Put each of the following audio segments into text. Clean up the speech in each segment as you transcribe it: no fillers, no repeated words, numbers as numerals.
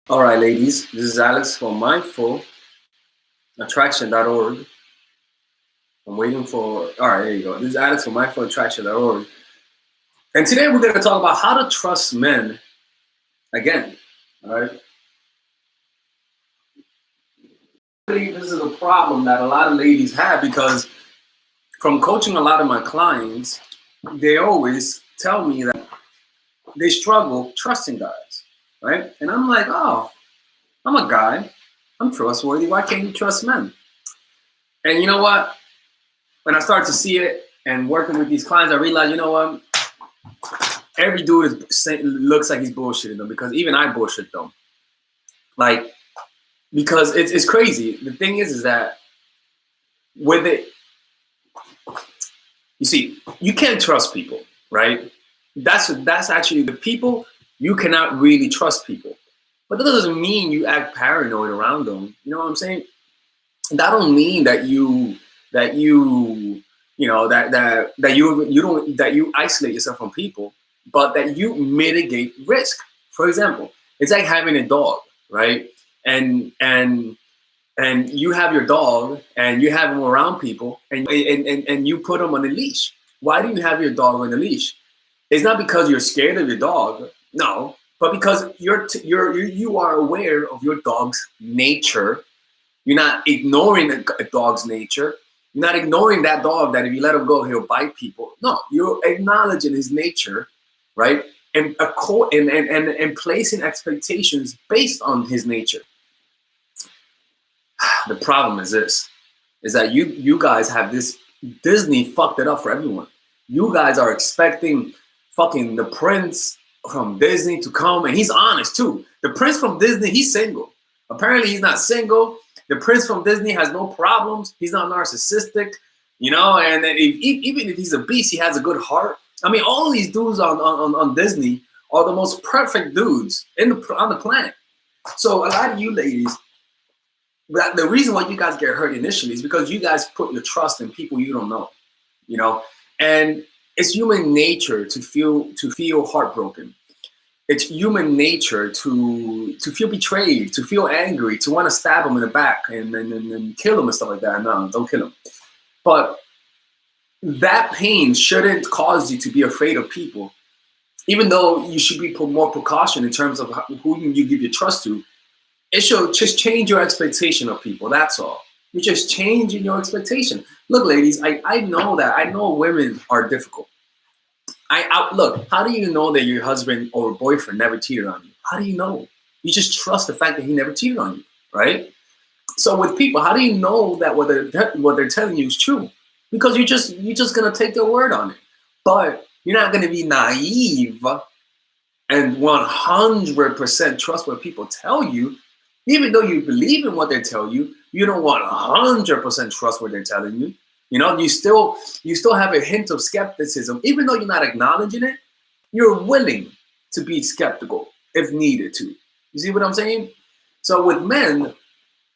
All right, ladies, this is Alex from mindfulattraction.org. I'm waiting for, all right, there you go. This is Alex from mindfulattraction.org. And today we're going to talk about how to trust men again. All right. I believe this is a problem that a lot of ladies have because from coaching a lot of my clients, they always tell me that they struggle trusting guys, right? And I'm like, oh, I'm a guy. I'm trustworthy. Why can't you trust men? And you know what? When I started to see it and working with these clients, I realized, you know what? Every dude looks like he's bullshitting them because even I bullshit them. Like, because it's crazy. The thing is that with it, you see, you can't trust people, right? That's actually the people, you cannot really trust people. But that doesn't mean you act paranoid around them. You know what I'm saying? That don't mean that you isolate yourself from people, but that you mitigate risk. For example, it's like having a dog, right? And you have your dog and you have him around people and you put him on a leash. Why do you have your dog on a leash? It's not because you're scared of your dog, no, but because you are aware of your dog's nature. You're not ignoring a dog's nature. You're not ignoring that dog that if you let him go, he'll bite people. No, you're acknowledging his nature, right? And placing expectations based on his nature. The problem is this, is that you guys have this, Disney fucked it up for everyone. You guys are expecting fucking the prince from Disney to come, and he's honest too. The prince from Disney, he's single. Apparently he's not single. The prince from Disney has no problems. He's not narcissistic, you know, and even if he's a beast, he has a good heart. I mean, all these dudes on Disney are the most perfect dudes on the planet. So a lot of you ladies, the reason why you guys get hurt initially is because you guys put your trust in people you don't know, you know, and it's human nature to feel heartbroken. It's human nature to feel betrayed, to feel angry, to want to stab him in the back and kill him and stuff like that. No, don't kill him. But that pain shouldn't cause you to be afraid of people, even though you should be more precaution in terms of who you give your trust to. It should just change your expectation of people. That's all. You're just changing your expectation. Look, ladies, I know that. I know women are difficult. Look, how do you know that your husband or boyfriend never cheated on you? How do you know? You just trust the fact that he never cheated on you, right? So with people, how do you know that what they're telling you is true? Because you're just gonna take their word on it. But you're not gonna be naive and 100% trust what people tell you. Even though you believe in what they tell you, you don't 100% trust what they're telling you. You know, you still have a hint of skepticism. Even though you're not acknowledging it, you're willing to be skeptical if needed to. You see what I'm saying? So with men,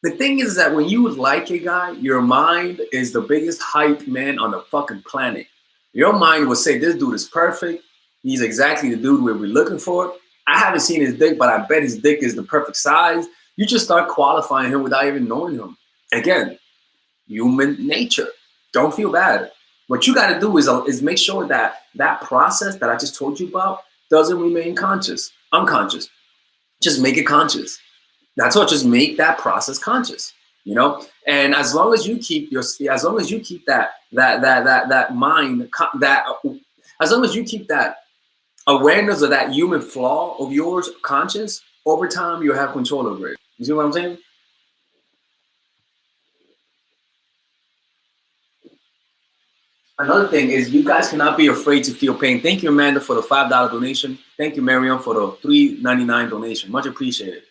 the thing is that when you like a guy, your mind is the biggest hype man on the fucking planet. Your mind will say, this dude is perfect. He's exactly the dude we're looking for. I haven't seen his dick, but I bet his dick is the perfect size. You just start qualifying him without even knowing him. Again, human nature. Don't feel bad. What you got to do is make sure that that process that I just told you about doesn't remain unconscious. Just make it conscious. That's what. Just make that process conscious. You know. And as long as you keep that mind, as long as you keep that awareness of that human flaw of yours conscious, over time you'll have control over it. You see what I'm saying? Another thing is you guys cannot be afraid to feel pain. Thank you, Amanda, for the $5 donation. Thank you, Mariam, for the $3.99 donation. Much appreciated.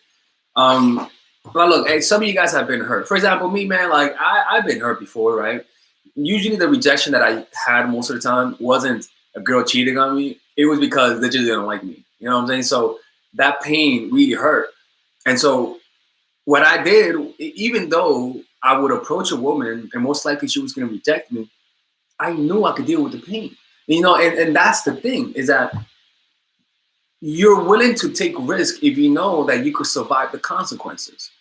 But look, hey, some of you guys have been hurt. For example, me, man, like I've been hurt before, right? Usually the rejection that I had most of the time wasn't a girl cheating on me. It was because they just didn't like me. You know what I'm saying? So that pain really hurt. And so what I did, even though I would approach a woman and most likely she was going to reject me, I knew I could deal with the pain. You know, and that's the thing, is that you're willing to take risk if you know that you could survive the consequences.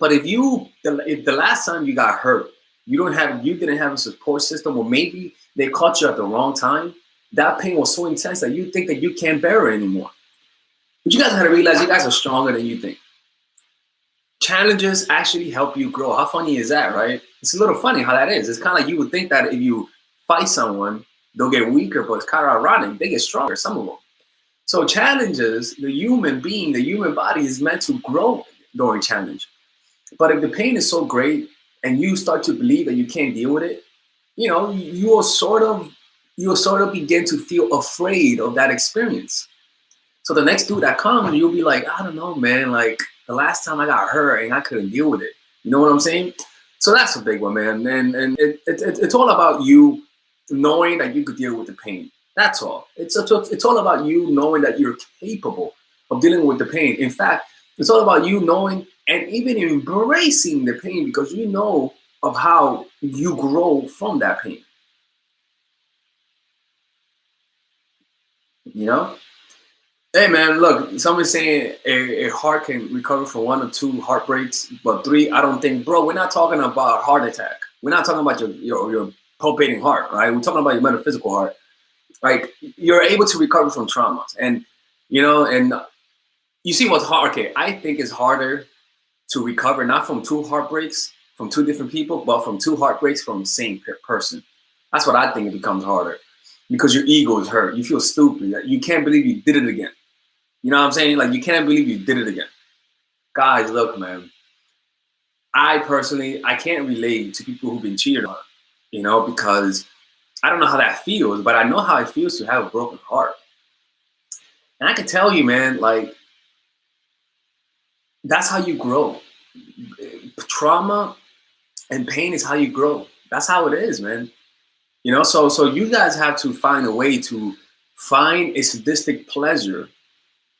But if the last time you got hurt, you didn't have a support system, or maybe they caught you at the wrong time, that pain was so intense that you think that you can't bear it anymore. But you guys gotta realize you guys are stronger than you think. Challenges actually help you grow. How funny is that, right? It's a little funny how that is. It's kind of like you would think that if you fight someone, they'll get weaker, but it's kind of ironic. They get stronger, some of them. So challenges, the human being, the human body is meant to grow during challenge. But if the pain is so great and you start to believe that you can't deal with it, you'll sort of begin to feel afraid of that experience. So the next dude that comes, you'll be like, I don't know, man. Like the last time I got hurt and I couldn't deal with it. You know what I'm saying? So that's a big one, man. And it's all about you knowing that you could deal with the pain. That's all. It's all about you knowing that you're capable of dealing with the pain. In fact, it's all about you knowing and even embracing the pain, because you know of how you grow from that pain. You know? Hey man, look, someone's saying a heart can recover from 1 or 2 heartbreaks, but 3, I don't think, bro, we're not talking about heart attack. We're not talking about your pulsating heart, right? We're talking about your metaphysical heart. Like you're able to recover from traumas. And you see what's hard. Okay, I think it's harder to recover not from 2 heartbreaks from 2 different people, but from 2 heartbreaks from the same person. That's what I think it becomes harder, because your ego is hurt. You feel stupid. You can't believe you did it again. You know what I'm saying? Like you can't believe you did it again. Guys, look, man. I can't relate to people who've been cheated on, because I don't know how that feels, but I know how it feels to have a broken heart. And I can tell you, man, like that's how you grow. Trauma and pain is how you grow. That's how it is, man. So you guys have to find a way to find a sadistic pleasure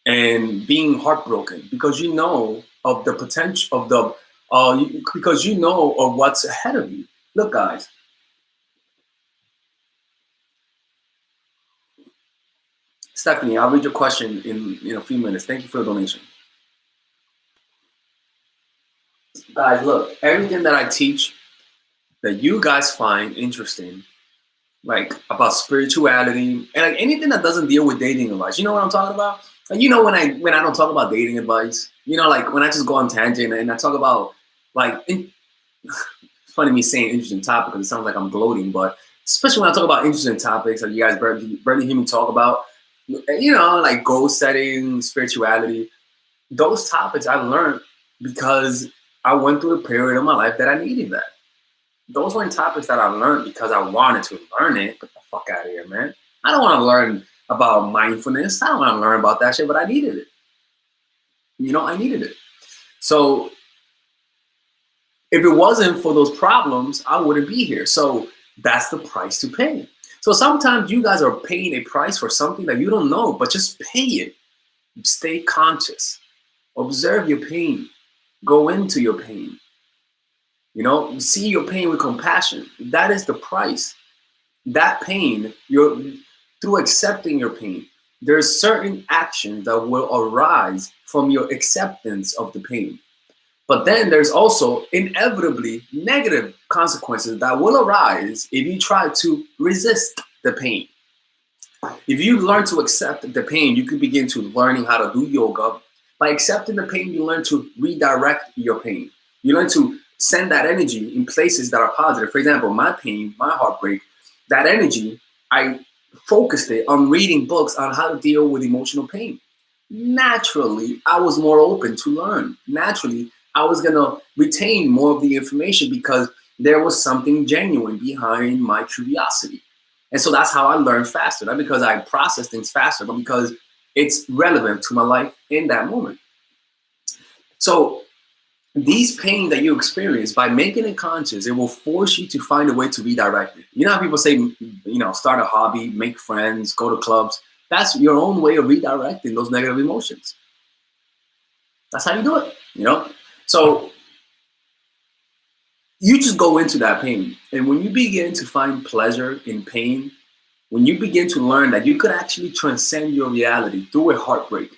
and being heartbroken, because you know of the potential of because you know of what's ahead of you. Look, guys, Stephanie, I'll read your question in a few minutes. Thank you for the donation. Guys, look, everything that I teach that you guys find interesting, like about spirituality and like anything that doesn't deal with dating advice. You know what I'm talking about? Like, when I don't talk about dating advice, like when I just go on tangent and I talk about like it's funny me saying interesting topic because it sounds like I'm gloating, but especially when I talk about interesting topics that you guys barely hear me talk about, like goal setting, spirituality, those topics I learned because I went through a period of my life that I needed that. Those weren't topics that I learned because I wanted to learn it. Get the fuck out of here, man. I don't want to learn about mindfulness. I don't want to learn about that shit, but I needed it. I needed it. So if it wasn't for those problems, I wouldn't be here. So that's the price to pay. So sometimes you guys are paying a price for something that you don't know, but just pay it. Stay conscious. Observe your pain. Go into your pain. See your pain with compassion. That is the price. That pain, through accepting your pain, there's certain actions that will arise from your acceptance of the pain. But then there's also inevitably negative consequences that will arise if you try to resist the pain. If you learn to accept the pain, you can begin to learning how to do yoga. By accepting the pain, you learn to redirect your pain. You learn to send that energy in places that are positive. For example, my pain, my heartbreak, that energy, I focused it on reading books on how to deal with emotional pain. Naturally, I was more open to learn. Naturally, I was going to retain more of the information because there was something genuine behind my curiosity. And so that's how I learned faster, not because I process things faster, but because it's relevant to my life in that moment. So these pain that you experience, by making it conscious, it will force you to find a way to redirect it. You know how people say, start a hobby, make friends, go to clubs. That's your own way of redirecting those negative emotions. That's how you do it, So you just go into that pain. And when you begin to find pleasure in pain, when you begin to learn that you could actually transcend your reality through a heartbreak,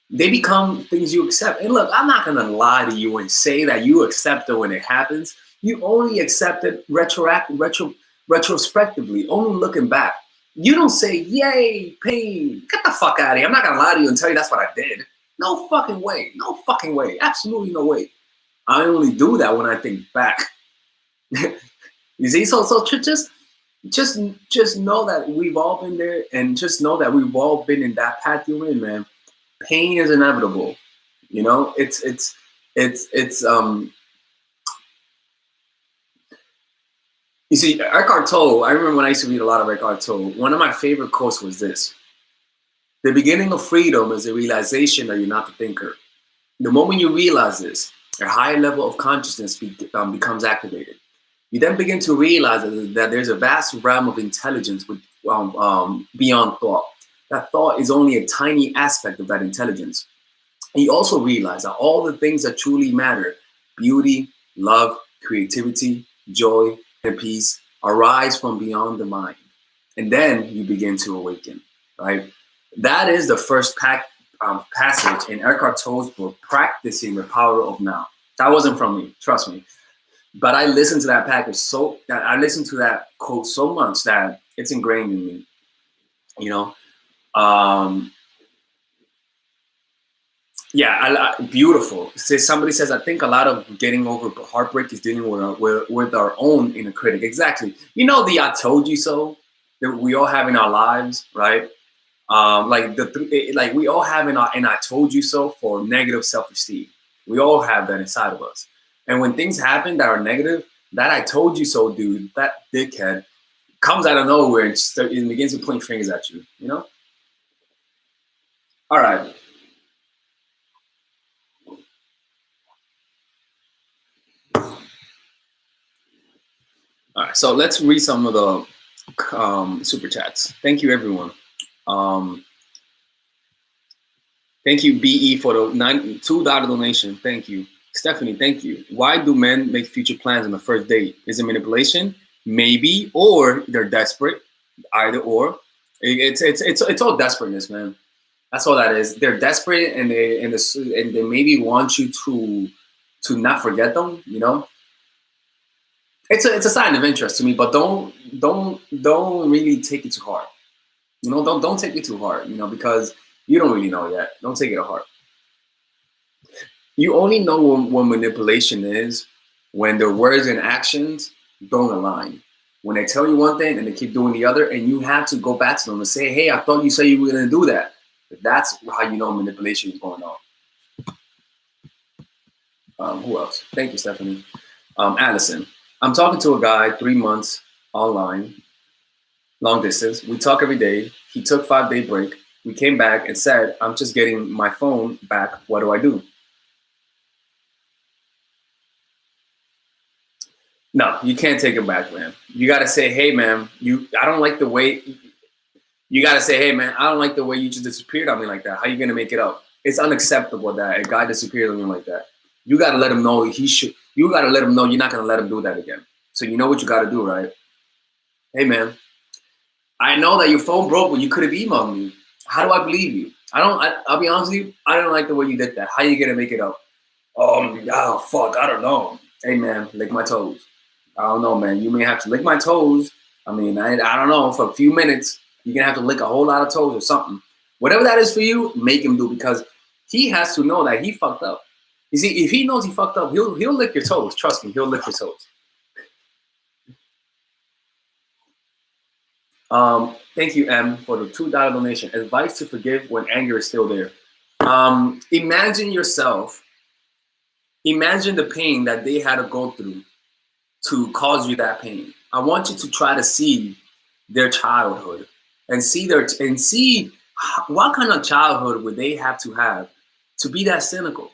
they become things you accept. And look, I'm not gonna lie to you and say that you accept it when it happens. You only accept it retrospectively, only looking back. You don't say, "Yay, pain! Get the fuck out of here!" I'm not gonna lie to you and tell you that's what I did. No fucking way. No fucking way. Absolutely no way. I only do that when I think back. You see, so just know that we've all been there, and just know that we've all been in that path you're in, man. Pain is inevitable. You know, it's. You see, Eckhart Tolle. I remember when I used to read a lot of Eckhart Tolle. One of my favorite quotes was this: "The beginning of freedom is the realization that you're not the thinker. The moment you realize this, a higher level of consciousness becomes activated. You then begin to realize that there's a vast realm of intelligence with, beyond thought. That thought is only a tiny aspect of that intelligence. And you also realize that all the things that truly matter, beauty, love, creativity, joy, and peace, arise from beyond the mind. And then you begin to awaken, right? That is the first passage in Eckhart Tolle's book, Practicing the Power of Now. That wasn't from me, trust me. But I listened to that I listened to that quote so much that it's ingrained in me, you know? Yeah, beautiful. Somebody says, I think a lot of getting over heartbreak is dealing with our own inner critic. Exactly. You know, the "I told you so" that we all have in our lives, right? Like we all have in "I told you so" for negative self-esteem. We all have that inside of us. And when things happen that are negative, that "I told you so" dude, that dickhead, comes out of nowhere and begins to point fingers at you, you know? All right. All right, so let's read some of the super chats. Thank you, everyone. Um, Thank you, BE, for the $2 donation. Thank you. Stephanie, thank you. Why do men make future plans on the first date? Is it manipulation? Maybe, or they're desperate. Either or. It's all desperateness, man. That's all that is. They're desperate, and they maybe want you to not forget them. You know, it's a sign of interest to me, but don't really take it too hard. You know, don't take it too hard. You know, because you don't really know yet. Don't take it to heart. You only know what manipulation is when their words and actions don't align. When they tell you one thing and they keep doing the other, and you have to go back to them and say, "Hey, I thought you said you were going to do that." That's how you know manipulation is going on. Who else? Thank you, Stephanie. Allison, I'm talking to a guy 3 months online, long distance. We talk every day. He took 5-day break. We came back and said, "I'm just getting my phone back. What do I do?" No, you can't take it back, man. You got to say, "Hey, man, I don't like the way." You got to say, "Hey, man, I don't like the way you just disappeared on me like that. How you gonna make it up?" It's unacceptable that a guy disappeared on you like that. You got to let him know he should. You got to let him know you're not gonna let him do that again. So you know what you got to do, right? "Hey, man, I know that your phone broke, but you could have emailed me. How do I believe you? I'll be honest with you. I don't like the way you did that. How you gonna make it up?" Oh, fuck, I don't know. "Hey, man, lick my toes." "I don't know, man. You may have to lick my toes. I mean, I don't know, for a few minutes. You're going to have to lick a whole lot of toes or something." Whatever that is for you, make him do, because he has to know that he fucked up. You see, if he knows he fucked up, he'll lick your toes. Trust me, he'll lick your toes. Thank you, M, for the $2 donation. Advice to forgive when anger is still there. Imagine the pain that they had to go through to cause you that pain. I want you to try to see their childhood and see what kind of childhood would they have to be that cynical.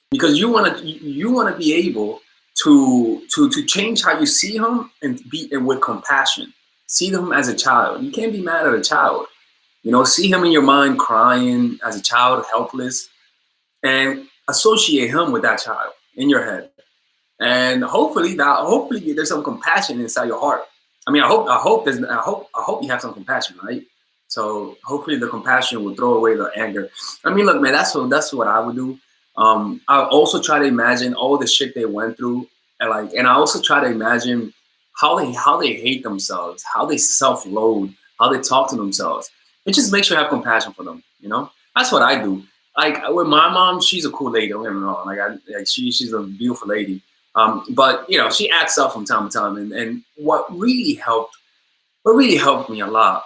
Because you want to be able to change how you see him, and with compassion. See them as a child. You can't be mad at a child. You know, see him in your mind crying as a child, helpless, and associate him with that child in your head. And hopefully there's some compassion inside your heart. I mean, I hope you have some compassion, right? So hopefully the compassion will throw away the anger. I mean, look, man, that's what I would do. I also try to imagine all the shit they went through, and I also try to imagine how they hate themselves, how they self-loathe, how they talk to themselves. It just makes you have compassion for them. You know, that's what I do. Like with my mom, she's a cool lady. Don't get me wrong. She's a beautiful lady. But you know, she acts up from time to time, and what really helped me a lot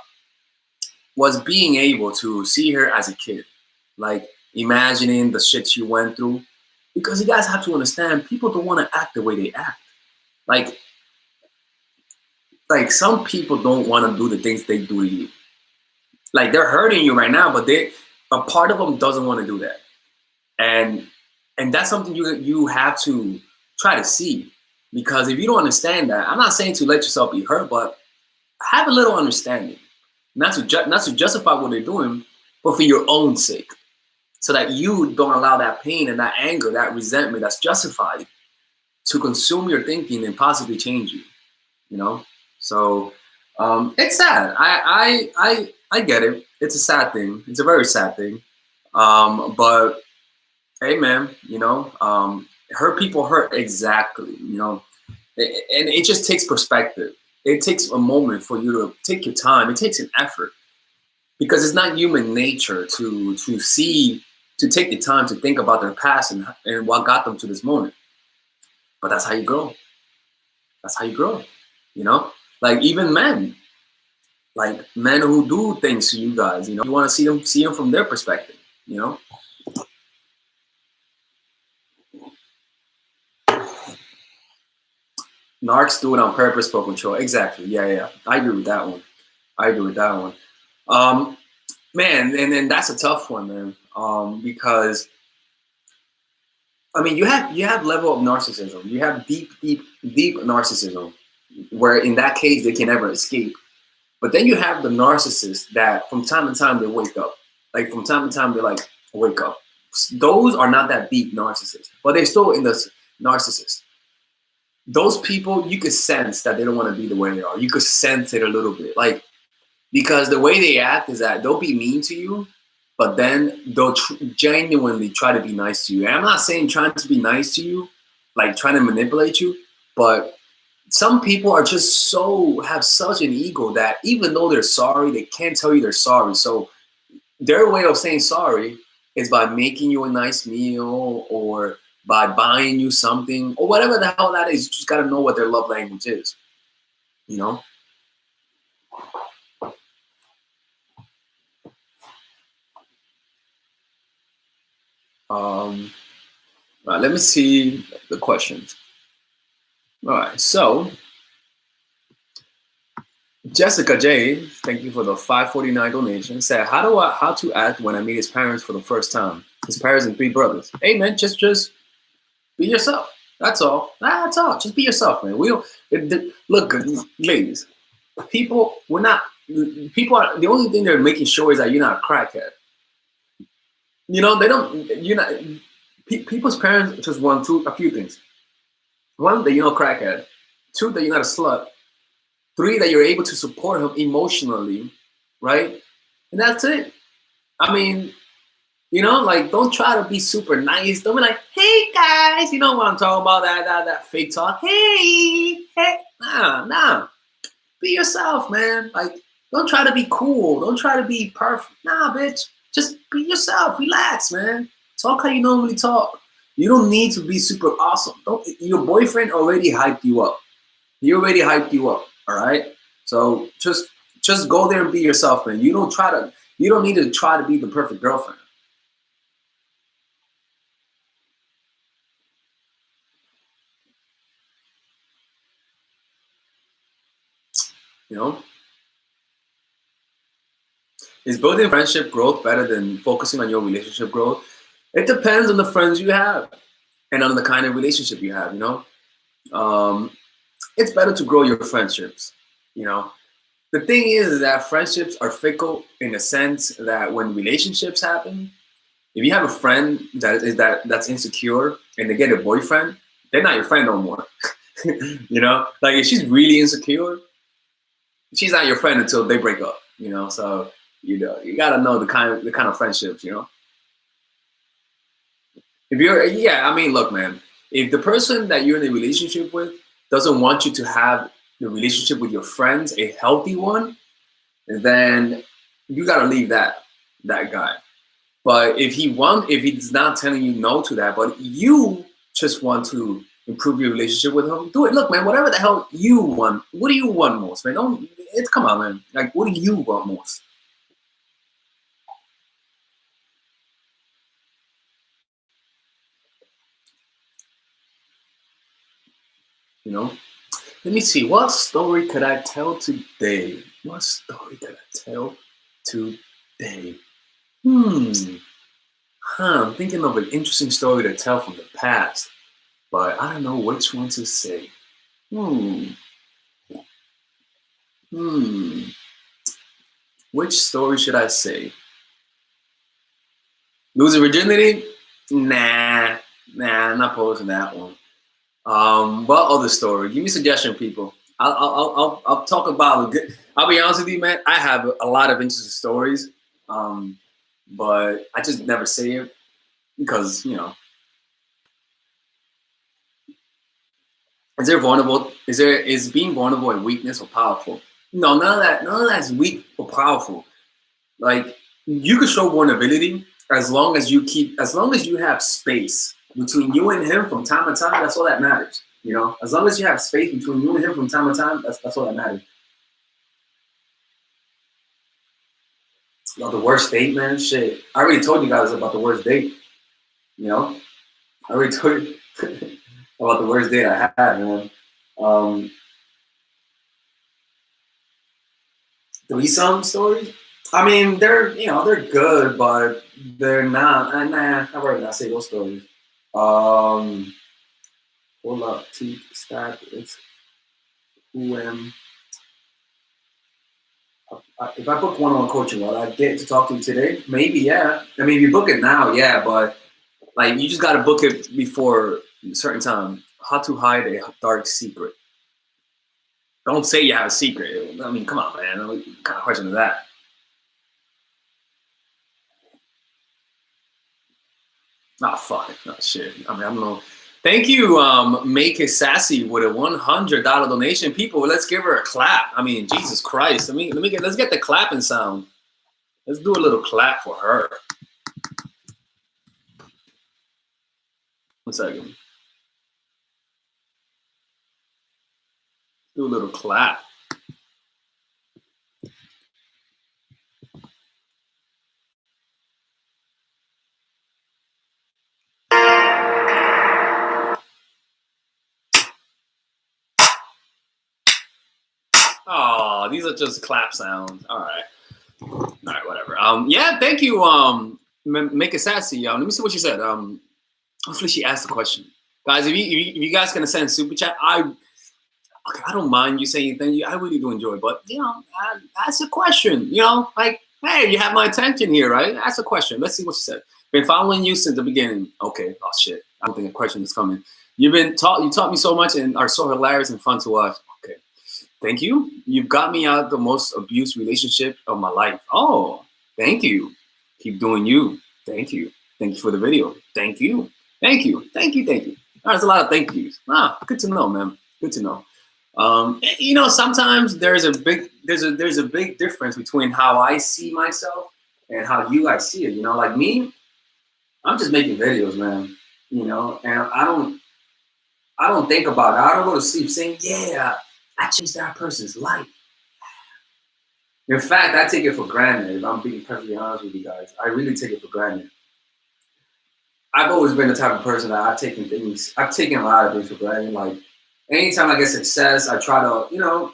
was being able to see her as a kid, like imagining the shit she went through. Because you guys have to understand, people don't want to act the way they act. Like, like some people don't want to do the things they do to you. Like they're hurting you right now, but a part of them doesn't want to do that, and that's something you have to try to see. Because if you don't understand that, I'm not saying to let yourself be hurt, but have a little understanding, not to justify what they're doing, but for your own sake, so that you don't allow that pain and that anger, that resentment that's justified, to consume your thinking and possibly change you. You know, so it's sad. I get it. It's a sad thing. It's a very sad thing. But hey, man, you know, hurt people hurt exactly. You know, and it just takes perspective. It takes a moment for you to take your time. It takes an effort, because it's not human nature to take the time to think about their past and what got them to this moment. But that's how you grow. That's how you grow. You know, like even men, like men who do things to you guys. You know, you want to see them from their perspective. You know. Narcs do it on purpose for control. Exactly. Yeah, yeah. I agree with that one. I agree with that one. Um, Man, and then that's a tough one, man. Because I mean, you have level of narcissism. You have deep narcissism, where in that case they can never escape. But then you have the narcissist that from time to time they wake up. Like from time to time they like wake up. Those are not that deep narcissists, but they're still in the narcissist. Those people, you could sense that they don't want to be the way they are. You could sense it a little bit, like, because the way they act is that they'll be mean to you, but then they'll genuinely try to be nice to you. And I'm not saying trying to be nice to you, like trying to manipulate you, but some people are just have such an ego that even though they're sorry, they can't tell you they're sorry. So their way of saying sorry is by making you a nice meal, or by buying you something, or whatever the hell that is. You just got to know what their love language is, you know? Um, all right, let me see the questions. All right, so Jessica J, thank you for the 549 donation. Said, how to act when I meet his parents for the first time? His parents and three brothers. Hey man, just be yourself. That's all. That's all. Just be yourself, man. We don't look, ladies. We're not. People are the only thing they're making sure is that you're not a crackhead. You know, they don't. You're not. People's parents just want a few things. One, that you're not a crackhead. Two, that you're not a slut. Three, that you're able to support him emotionally, right? And that's it. I mean, you know, like don't try to be super nice. Don't be like, hey guys, you know what I'm talking about? That fake talk. Hey, nah. Be yourself, man. Like, don't try to be cool. Don't try to be perfect. Nah, bitch. Just be yourself. Relax, man. Talk how you normally talk. You don't need to be super awesome. Your boyfriend already hyped you up. He already hyped you up. All right. So just go there and be yourself, man. You don't need to try to be the perfect girlfriend. You know? Is building friendship growth better than focusing on your relationship growth? It depends on the friends you have and on the kind of relationship you have, you know? It's better to grow your friendships, you know? The thing is that friendships are fickle in the sense that when relationships happen, if you have a friend that's insecure and they get a boyfriend, they're not your friend no more. You know, like if she's really insecure, she's not your friend until they break up, you know. So you gotta know the kind of friendships, you know. If you're, yeah, I mean, look, man, if the person that you're in a relationship with doesn't want you to have the relationship with your friends, a healthy one, then you gotta leave that guy. But if he's not telling you no to that, but you just want to improve your relationship with him, do it. Look, man, whatever the hell you want, what do you want most, man? Don't it's come on, man. Like, what do you want most? You know? Let me see. What story could I tell today? What story could I tell today? Hmm. I'm thinking of an interesting story to tell from the past, but I don't know which one to say. Hmm. Hmm. Which story should I say? Losing virginity? Nah, I'm not posting that one. What other story? Give me a suggestion, people. I'll talk about. I'll be honest with you, man. I have a lot of interesting stories, um, but I just never say it because is there vulnerable? Is being vulnerable a weakness or powerful? No, none of that. None of that is weak or powerful. Like you can show vulnerability as long as you have space between you and him from time to time. That's all that matters. You know, as long as you have space between you and him from time to time, that's all that matters. About the worst date, man. Shit, I already told you guys about the worst date. You know, I already told you about the worst date I had, man. Um, Threesome stories. I mean, they're good, but they're not. Nah, I'd rather not say those stories. Um, Hold up, T stack. It's who am. If I book one-on-one coaching, will I get to talk to you today? Maybe, yeah. I mean, if you book it now, yeah, but like you just gotta book it before a certain time. How to hide a dark secret? Don't say you have a secret. I mean, come on, man. What kind of question is that? Oh fuck. Oh shit. I mean, I don't know. Thank you, Make It Sassy with a $100 donation. People, let's give her a clap. I mean, Jesus Christ. Let's get the clapping sound. Let's do a little clap for her. 1 second. Do a little clap. Oh, these are just clap sounds. All right, whatever. Yeah, thank you. Make it sassy. Let me see what she said. Hopefully she asked the question, guys. If you guys gonna send super chat, I don't mind you saying thank you. I really do enjoy, but ask a question. You know, like, hey, you have my attention here, right? Ask a question. Let's see what she said. Been following you since the beginning. Okay. Oh shit. I don't think a question is coming. You taught me so much and are so hilarious and fun to watch. Okay. Thank you. You've got me out of the most abused relationship of my life. Oh, thank you. Keep doing you. Thank you. Thank you for the video. Thank you. Thank you. Thank you. Thank you. There's a lot of thank yous. Good to know, man. Good to know. Sometimes there's a big difference between how I see myself and how you guys see it. You know, like me, I'm just making videos, man. You know, and I don't think about it. I don't go to sleep saying, yeah, I changed that person's life. In fact, I take it for granted. If I'm being perfectly honest with you guys, I really take it for granted. I've always been the type of person that I've taken a lot of things for granted. Like anytime I get success, I try not to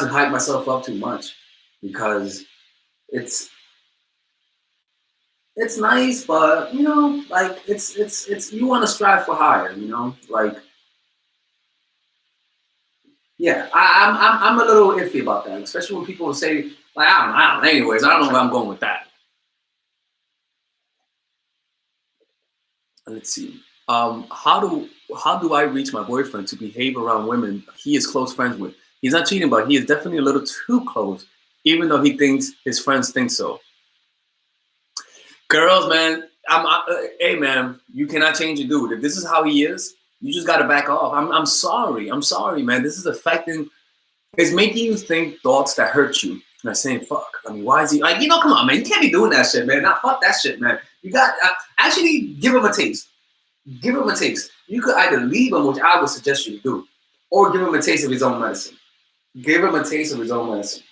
hype myself up too much because it's it's nice, but like it's you want to strive for higher, like yeah, I'm a little iffy about that, especially when people say like I don't. Anyways, I don't know where I'm going with that. Let's see. How do I reach my boyfriend to behave around women he is close friends with? He's not cheating, but he is definitely a little too close, even though he thinks his friends think so. Girls, man, hey, man, you cannot change a dude. If this is how he is, you just gotta back off. I'm sorry. I'm sorry, man. This is affecting. It's making you think thoughts that hurt you. And I'm saying, fuck. I mean, why is he like? Come on, man. You can't be doing that shit, man. Nah, fuck that shit, man. You got actually give him a taste. Give him a taste. You could either leave him, which I would suggest you do, or give him a taste of his own medicine. Give him a taste of his own medicine.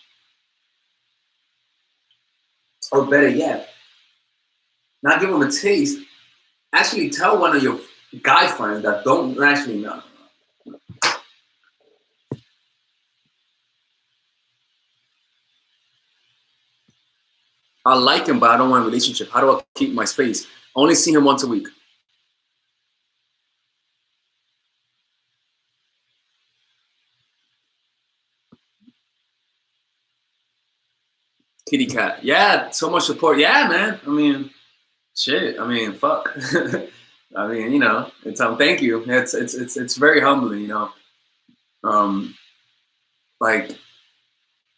Or better yet, not give him a taste. Actually, tell one of your guy friends that don't actually know. I like him, but I don't want a relationship. How do I keep my space? I only see him once a week. Kitty cat. Yeah, so much support. Yeah, man. I mean, shit. I mean, fuck. I mean, it's thank you. It's very humbling, Um, like,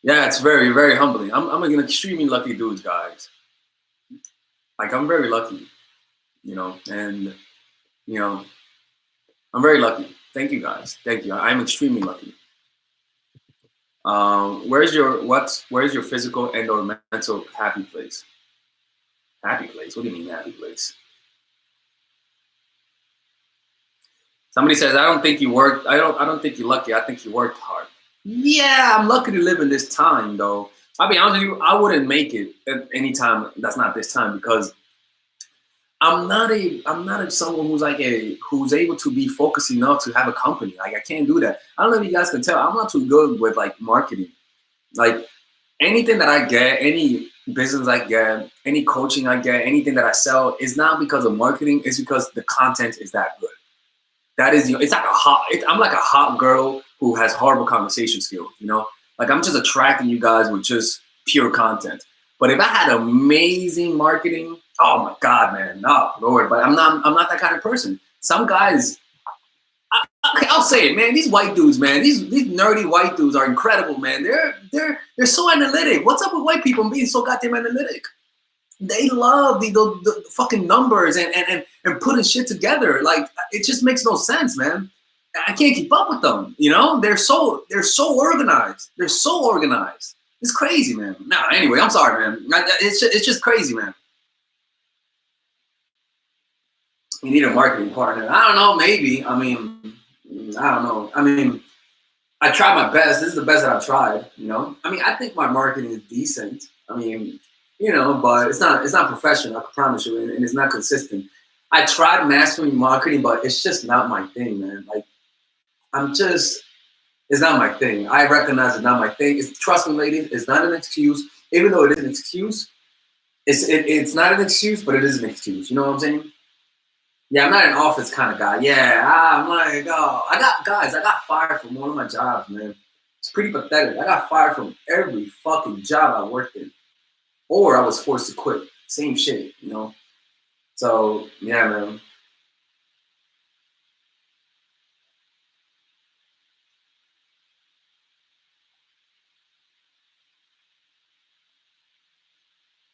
yeah, it's very, very humbling. I'm an extremely lucky dude, guys. Like, I'm very lucky, and you know, I'm very lucky. Thank you, guys. Thank you. I'm extremely lucky. Where's your physical and or mental happy place? Happy place? What do you mean happy place? Somebody says, I don't think you worked. I don't think you're lucky. I think you worked hard. Yeah, I'm lucky to live in this time, though. I'll be honest with you, I wouldn't make it at any time that's not this time because I'm not a someone who's able to be focused enough to have a company. Like I can't do that. I don't know if you guys can tell. I'm not too good with like marketing. Like anything that I get, any business I get, any coaching I get, anything that I sell is not because of marketing. It's because the content is that good. That is, it's like I'm like a hot girl who has horrible conversation skills. Like I'm just attracting you guys with just pure content. But if I had amazing marketing, oh my God, man, no, Lord. But I'm not that kind of person. Some guys, okay, I'll say it, man. These white dudes, man, these nerdy white dudes are incredible, man. They're so analytic. What's up with white people being so goddamn analytic? They love the fucking numbers and putting shit together. Like it just makes no sense, man. I can't keep up with them. They're so organized. They're so organized. It's crazy, man. Nah, anyway, I'm sorry, man. It's just crazy, man. You need a marketing partner. I don't know, maybe. I mean, I don't know. I mean, I try my best. This is the best that I've tried. I mean, I think my marketing is decent. I mean, but it's not professional. I can promise you, and it's not consistent. I tried mastering marketing, but it's just not my thing, man. Like, it's not my thing. I recognize it's not my thing. Trust me, ladies, it's not an excuse. Even though it is an excuse, it's not an excuse, but it is an excuse. You know what I'm saying? Yeah, I'm not an office kind of guy. Yeah, I'm like, oh, I got fired from one of my jobs, man. It's pretty pathetic. I got fired from every fucking job I worked in, or I was forced to quit. Same shit. So yeah, man.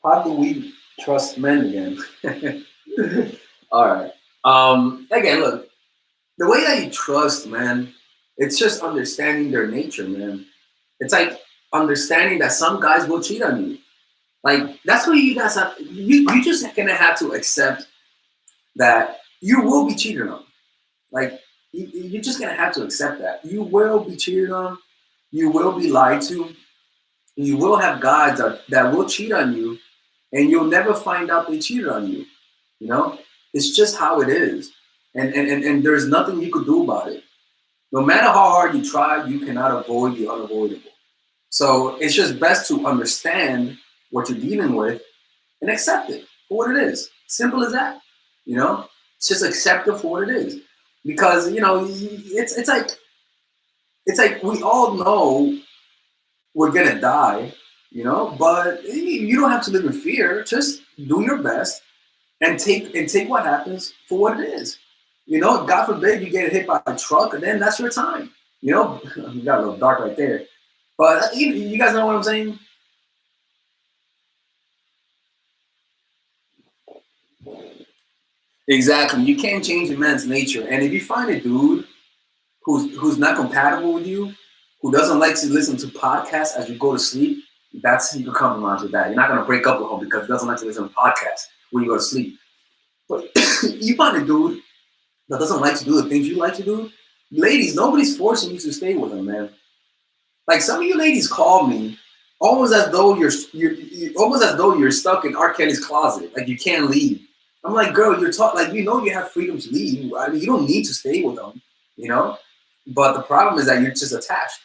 How do we trust men again? All right. Again, look, the way that you trust, man, it's just understanding their nature, man. It's like understanding that some guys will cheat on you. Like that's what you guys have. You just gonna have to accept that you will be cheated on. Like you're just gonna have to accept that you will be cheated on. You will be lied to. You will have guys that will cheat on you, and you'll never find out they cheated on you. You know, it's just how it is, and there's nothing you could do about it. No matter how hard you try, you cannot avoid the unavoidable. So it's just best to understand what you're dealing with and accept it for what it is. Simple as that. You know, it's just accept it for what it is. Because it's like we all know we're gonna die, but you don't have to live in fear. Just do your best and take what happens for what it is. God forbid you get hit by a truck, and then that's your time. You know, we got a little dark right there. But you guys know what I'm saying? Exactly. You can't change a man's nature. And if you find a dude who's not compatible with you, who doesn't like to listen to podcasts as you go to sleep, that's you can compromise with that. You're not gonna break up with him because he doesn't like to listen to podcasts when you go to sleep. But you find a dude that doesn't like to do the things you like to do, ladies, nobody's forcing you to stay with him, man. Like some of you ladies call me almost as though you're almost as though you're stuck in R. Kelly's closet, like you can't leave. I'm like, girl, you're like you have freedom to leave. I mean, you don't need to stay with them, you know. But the problem is that you're just attached.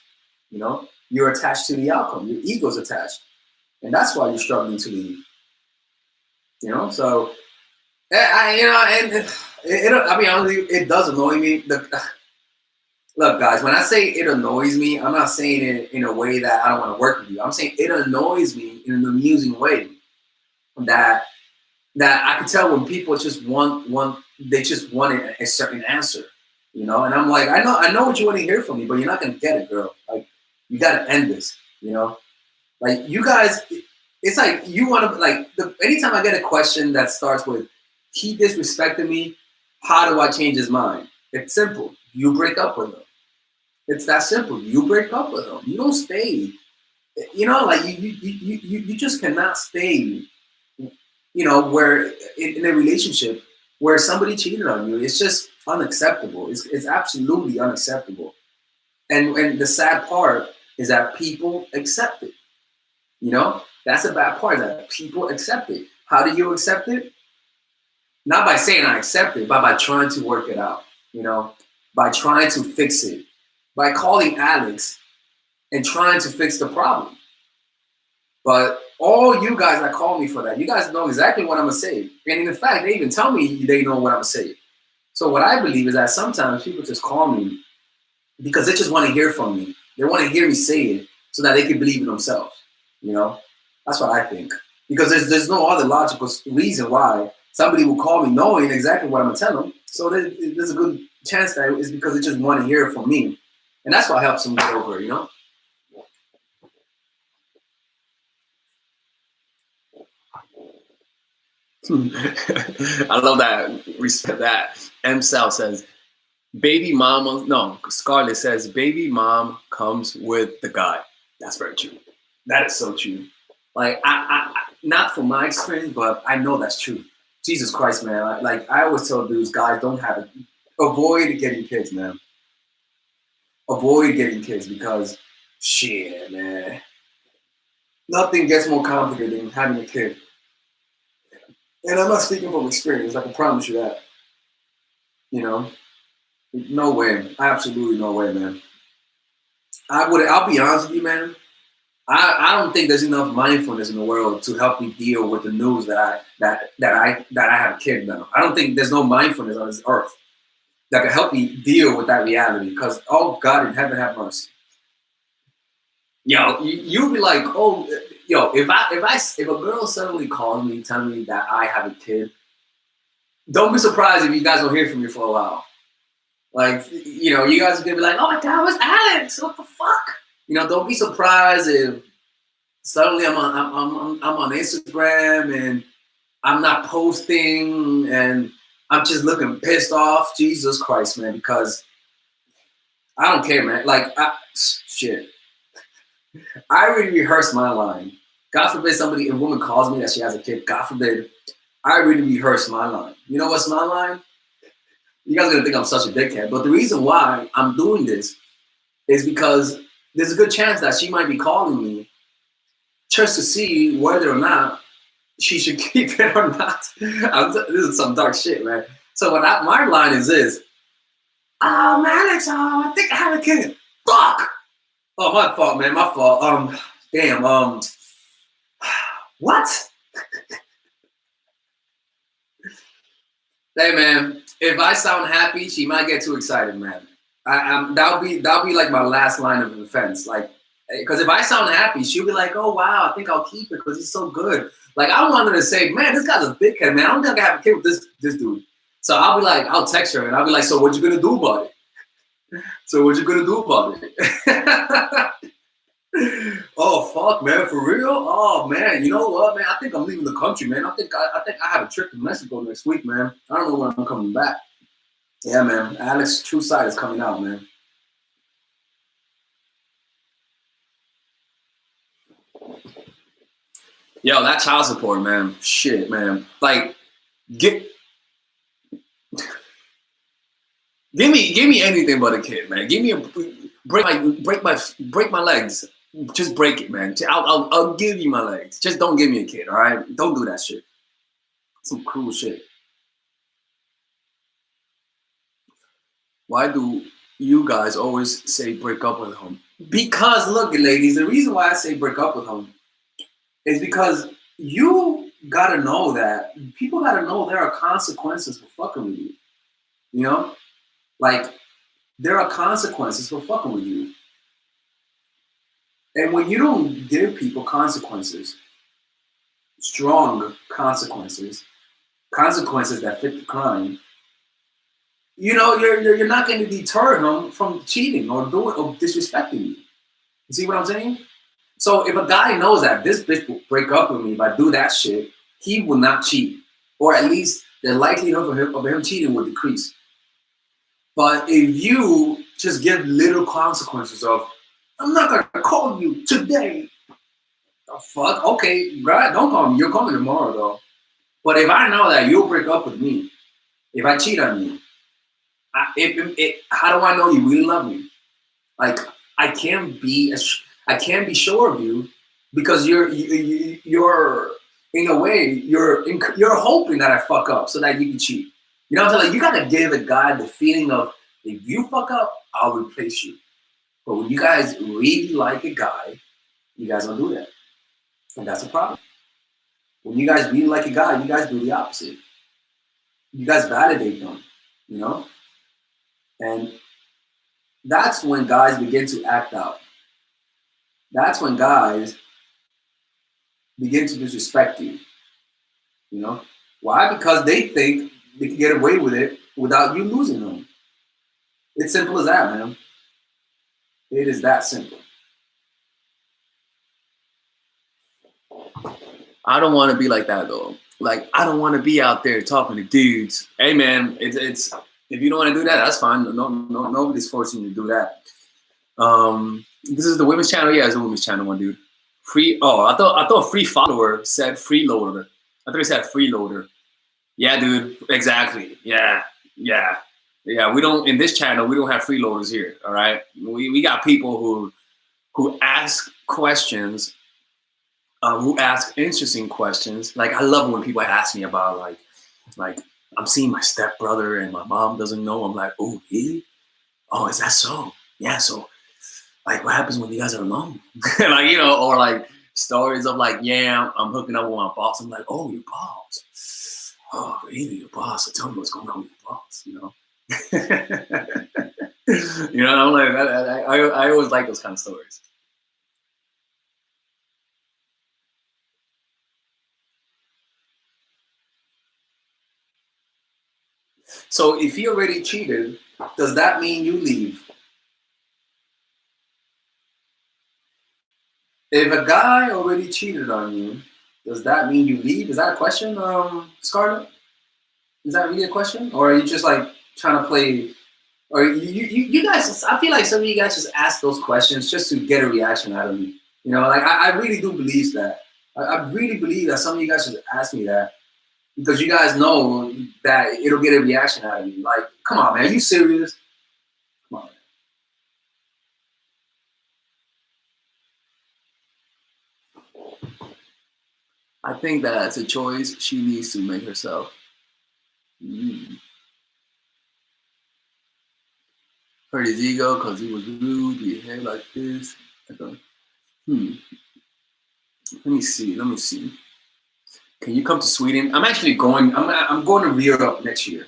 You know, you're attached to the outcome. Your ego's attached, and that's why you're struggling to leave. You know, so and I mean, honestly, it does annoy me. Look, guys, when I say it annoys me, I'm not saying it in a way that I don't want to work with you. I'm saying it annoys me in an amusing way that I can tell when people just they just want a certain answer, you know. And I'm like, I know what you want to hear from me, but you're not gonna get it, girl. Like, you gotta end this, you know. Like you guys, it's like you want to anytime I get a question that starts with he disrespected me, how do I change his mind? It's simple. You break up with him. It's that simple. You break up with him. You don't stay. You know, like you just cannot stay. You know, where in a relationship where somebody cheated on you, it's just unacceptable. It's absolutely unacceptable. And the sad part is that people accept it. You know, that's the bad part, that people accept it. How do you accept it? Not by saying I accept it, but by trying to work it out, you know, by trying to fix it, by calling Alex and trying to fix the problem. But all you guys that call me for that, you guys know exactly what I'm gonna say. And in fact, they even tell me they know what I'm gonna say. So what I believe is that sometimes people just call me because they just want to hear from me. They want to hear me say it so that they can believe in themselves. You know, that's what I think. Because there's no other logical reason why somebody will call me knowing exactly what I'm gonna tell them. So there's a good chance that it's because they just want to hear it from me, and that's what helps them get over it. You know. I love that. Respect that. M. Sal says, "Baby mama." No, Scarlett says, "Baby mom comes with the guy." That's very true. That is so true. Like I not from my experience, but I know that's true. Jesus Christ, man! I always tell dudes, guys, don't have it. Avoid getting kids, man. Avoid getting kids because shit, man. Nothing gets more complicated than having a kid. And I'm not speaking from experience. I can promise you that. You know, no way. Absolutely no way, man. I'll be honest with you, man. I don't think there's enough mindfulness in the world to help me deal with the news that I have a kid now. I don't think there's no mindfulness on this earth that can help me deal with that reality. Because oh God in heaven have mercy. Yo, you'll be like, oh, yo, if a girl suddenly calls me telling me that I have a kid, don't be surprised if you guys don't hear from me for a while. Like, you know, you guys are gonna be like, oh my God, where's Alex? What the fuck? You know, don't be surprised if suddenly I'm on Instagram and I'm not posting and I'm just looking pissed off. Jesus Christ, man, because I don't care, man. Like, shit. I already rehearsed my line. God forbid a woman calls me that she has a kid. God forbid. I already rehearsed my line. You know what's my line? You guys are gonna think I'm such a dickhead, but the reason why I'm doing this is because there's a good chance that she might be calling me just to see whether or not she should keep it or not. This is some dark shit, man. So my line is this. Alex, I think I have a kid. Fuck! Oh, my fault, man. My fault. Damn. What? Hey, man. If I sound happy, she might get too excited, man. That'll be like my last line of defense. Like, because if I sound happy, she'll be like, "Oh wow, I think I'll keep it because he's so good." Like, I want her to say, "Man, this guy's a big kid, man. I don't think I can have a kid with this dude." So I'll be like, I'll text her and I'll be like, "So what you gonna do about it?" So what you gonna do about it? Oh fuck, man, for real? Oh man, you know what, man? I think I'm leaving the country, man. I think I have a trip to Mexico next week, man. I don't know when I'm coming back. Yeah, man. Alex's True Side is coming out, man. Yo, that child support, man. Shit, man. Like, get give me anything but a kid, man. Give me a break my legs. Just break it, man. I'll give you my legs. Just don't give me a kid, all right? Don't do that shit. Some cruel shit. Why do you guys always say break up with him? Because look, ladies, the reason why I say break up with him is because you gotta know that people gotta know there are consequences for fucking with you. You know, like there are consequences for fucking with you, and when you don't give people consequences, strong consequences, consequences that fit the crime, you know, you're not going to deter him from cheating or doing or disrespecting you. You see what I'm saying? So if a guy knows that this bitch will break up with me if I do that shit, he will not cheat, or at least the likelihood of him cheating will decrease. But if you just give little consequences of, I'm not gonna call you today. The fuck? Okay, right? Don't call me. You're calling tomorrow though. But if I know that you'll break up with me, if I cheat on you, how do I know you really love me? Like I can't be sure of you because you're in a way you're hoping that I fuck up so that you can cheat. You know what I'm saying? Like you gotta give a guy the feeling of if you fuck up, I'll replace you. But when you guys really like a guy, you guys don't do that, and that's a problem. When you guys really like a guy, you guys do the opposite. You guys validate them, you know, and that's when guys begin to act out. That's when guys begin to disrespect you. You know why? Because they think they can get away with it without you losing them. It's simple as that, man. It is that simple. I don't want to be like that though. Like I don't want to be out there talking to dudes. Hey man, it's if you don't want to do that, that's fine. Nobody's forcing you to do that. This is the women's channel. Yeah, it's the women's channel, one dude. Free. Oh, I thought free follower said freeloader. I thought he said freeloader. Yeah, dude. Exactly. Yeah. Yeah. Yeah. We don't in this channel. We don't have freeloaders here. All right. We got people who ask questions, who ask interesting questions. Like I love when people ask me about like I'm seeing my stepbrother and my mom doesn't know. I'm like, oh really? Oh, is that so? Yeah. So like what happens when you guys are alone? Like you know, or like stories of like, yeah, I'm hooking up with my boss. I'm like, oh, your boss. Oh, really, your boss? So tell me what's going on with your boss. You know. You know, I'm like, I always like those kind of stories. So if he already cheated, does that mean you leave? If a guy already cheated on you, does that mean you leave? Is that a question, Scarlett? Is that really a question, or are you just like trying to play? Or you guys? I feel like some of you guys just ask those questions just to get a reaction out of me. You know, like I really do believe that. I really believe that some of you guys just ask me that because you guys know that it'll get a reaction out of me. Like, come on, man, are you serious? Come on. I think that's a choice she needs to make herself. Mm. Hurt his ego because he was rude, behave like this. Okay. Hmm. Let me see. Let me see. Can you come to Sweden? I'm actually going. I'm going to Europe next year.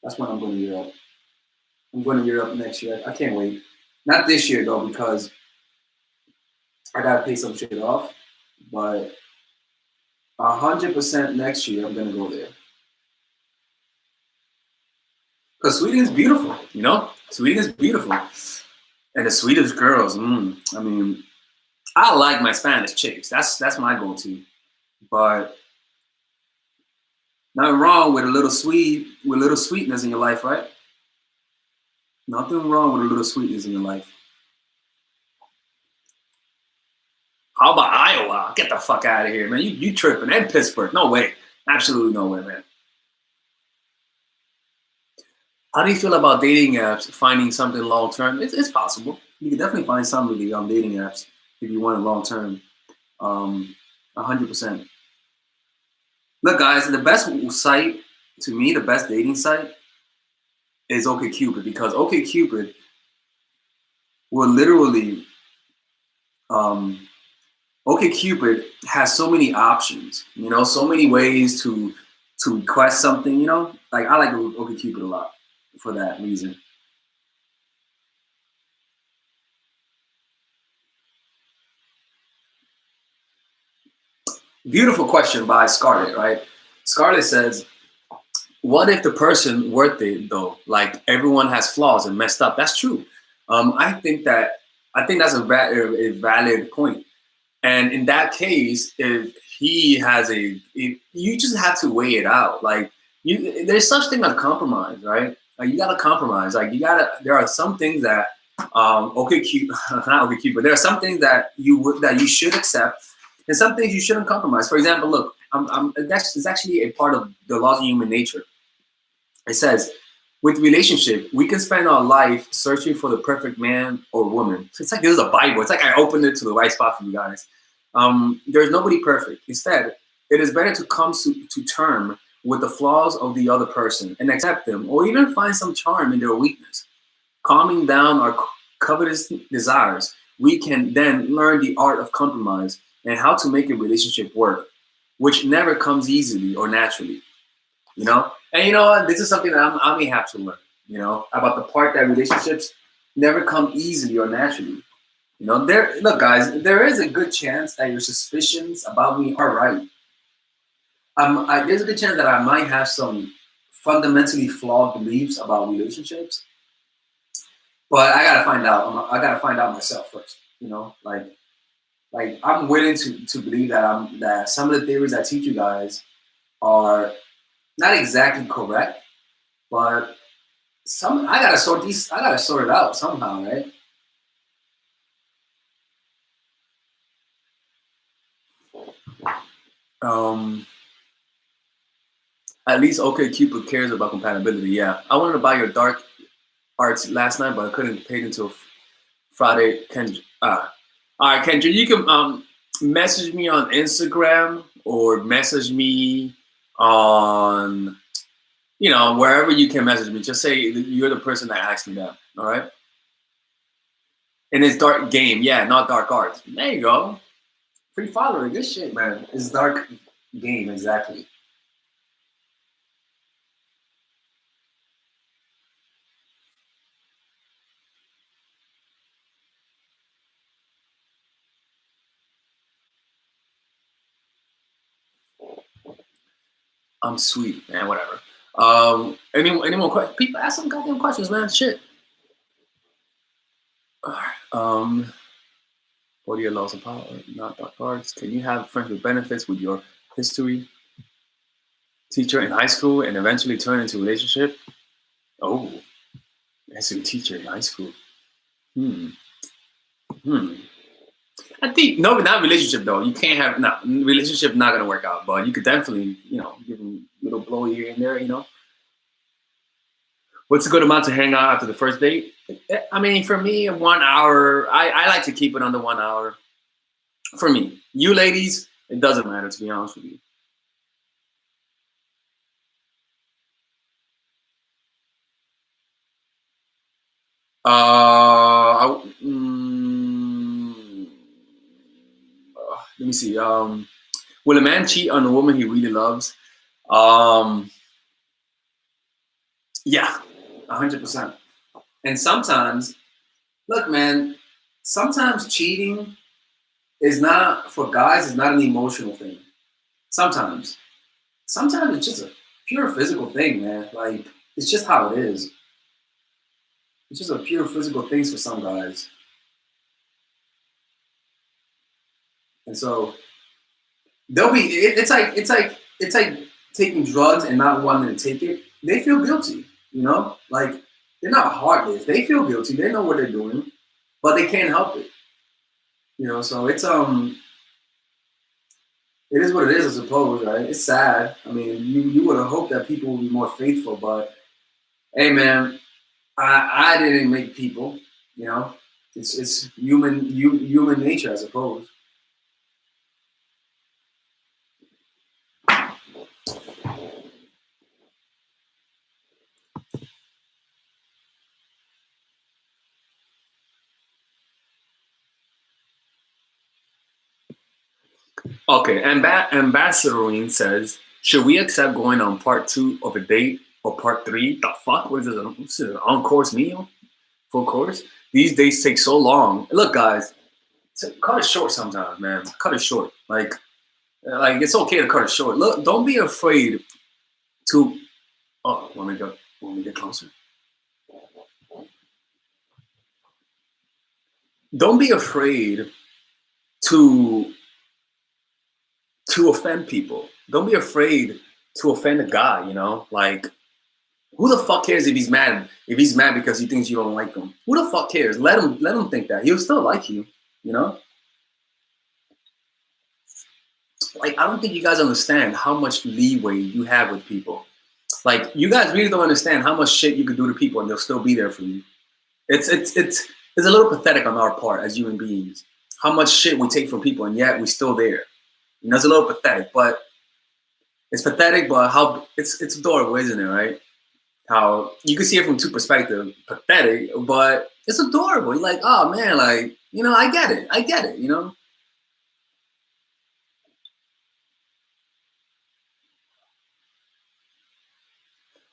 That's when I'm going to Europe. I'm going to Europe next year. I can't wait. Not this year though, because I gotta pay some shit off. But 100% next year, I'm gonna go there because Sweden is beautiful. You know, Sweden is beautiful, and the Swedish girls. I mean, I like my Spanish chicks. That's my go-to. But nothing wrong with a little sweetness in your life, right? Nothing wrong with a little sweetness in your life. How about Iowa? Get the fuck out of here, man. You tripping. And Pittsburgh. No way. Absolutely no way, man. How do you feel about dating apps, finding something long term? It's possible. You can definitely find somebody on dating apps if you want it long term. 100%. Look, guys, the best site, to me, the best dating site is OkCupid, because OkCupid will literally, OkCupid has so many options, so many ways to request something, Like, I like OkCupid a lot for that reason. Beautiful question by Scarlett, right? Scarlett says, what if the person worth it though? Like, everyone has flaws and messed up. That's true. I think that's a valid point. And in that case, if he has you just have to weigh it out. Like, there's such thing as compromise, right? Like, you gotta compromise. Like, there are some things that, okay, cute, not okay, cute, but there are some things that you should accept, and some things you shouldn't compromise. For example, look, it's actually a part of the laws of human nature. It says, with relationship, we can spend our life searching for the perfect man or woman. So it's like this is a Bible. It's like I opened it to the right spot for you guys. There's nobody perfect. Instead, it is better to come to term with the flaws of the other person and accept them, or even find some charm in their weakness. Calming down our covetous desires, we can then learn the art of compromise and how to make a relationship work, which never comes easily or naturally. And you know what? This is something that I may have to learn. About the part that relationships never come easily or naturally. Look, guys, there is a good chance that your suspicions about me are right. There's a good chance that I might have some fundamentally flawed beliefs about relationships, but I gotta find out. I gotta find out myself first. Like I'm willing to believe that some of the theories I teach you guys are not exactly correct, but I gotta sort it out somehow, right? At least OkCupid cares about compatibility. Yeah, I wanted to buy your dark arts last night, but I couldn't pay it until Friday. All right, Kendra, you can message me on Instagram or message me on wherever you can message me. Just say you're the person that asked me that. All right. And it's dark game, yeah, not dark arts. There you go. Free follower, good shit, man. It's dark game, exactly. I'm sweet, man. Whatever. Any more questions? People ask some goddamn questions, man. Shit. What are your laws of power? Not dark arts. Can you have friends with benefits with your history teacher in high school and eventually turn into a relationship? Oh, history teacher in high school. I think no, not relationship though. You can't have relationship not gonna work out, but you could definitely give them a little blow here and there. What's a good amount to hang out after the first date? I mean, for me, 1 hour. I like to keep it under 1 hour. For me, you ladies, it doesn't matter, to be honest with you. Let me see. Will a man cheat on a woman he really loves? Yeah, 100%. And sometimes, look, man, sometimes cheating is not for guys. It's not an emotional thing. Sometimes it's just a pure physical thing, man. Like, it's just how it is. It's just a pure physical things for some guys. And so they'll be it's like taking drugs and not wanting to take it. They feel guilty, you know? Like they're not heartless. They feel guilty. They know what they're doing, but they can't help it. You know, so it is what it is, I suppose, right? It's sad. I mean, you would have hoped that people would be more faithful, but hey man, I didn't make people, you know. It's human nature, I suppose. Okay, Ambassadorine says, should we accept going on part 2 of a date or part 3? The fuck? What is this? This is an on-course meal? Full course? These dates take so long. Look, guys, cut it short sometimes, man. Cut it short. Like it's okay to cut it short. Look, don't be afraid to. Oh, want me to get closer? Don't be afraid to offend people. Don't be afraid to offend a guy. You know, like who the fuck cares if he's mad? If he's mad because he thinks you don't like him, who the fuck cares? Let him think that he'll still like you. You know, like I don't think you guys understand how much leeway you have with people. Like you guys really don't understand how much shit you could do to people and they'll still be there for you. It's a little pathetic on our part as human beings. How much shit we take from people and yet we're still there. You know, it's a little pathetic, but it's pathetic, but how it's adorable, isn't it, right? How you can see it from two perspectives. Pathetic, but it's adorable. You're like, oh man, like, you know, I get it, you know?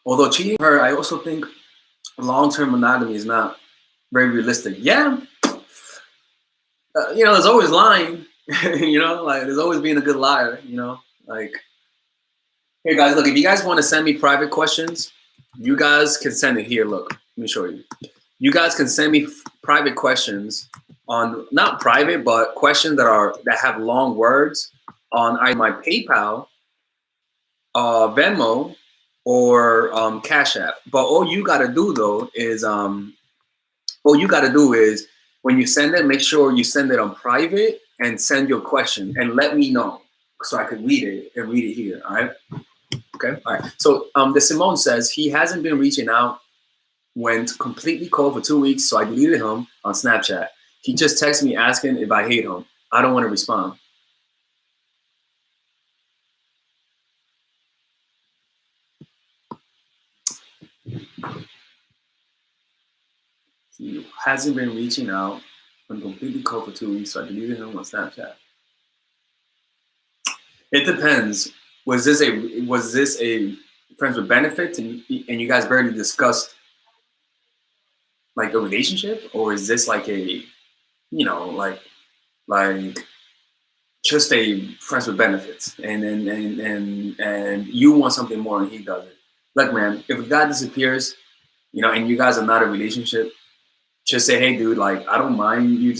Although cheating her, I also think long-term monogamy is not very realistic. Yeah, you know, there's always lying. You know, like there's always being a good liar. You know, like here, guys, look. If you guys want to send me private questions, you guys can send it here. Look, let me show you. You guys can send me private questions on not private, but questions that have long words on either my PayPal, Venmo, or Cash App. But all you gotta do though is all you got to do is when you send it, make sure you send it on private and send your question and let me know so I can read it and read it here. All right. Okay. All right. So the Simone says he hasn't been reaching out, went completely cold for 2 weeks. So I deleted him on Snapchat. He just texted me asking if I hate him. I don't want to respond. He hasn't been reaching out, went completely cold for 2 weeks. So I deleted him on Snapchat. It depends. Was this a friends with benefits and you guys barely discussed like a relationship, or is this like a you know like just a friends with benefits and you want something more and he doesn't? Look, man, if a guy disappears, you know, and you guys are not a relationship, just say, hey, dude, like I don't mind you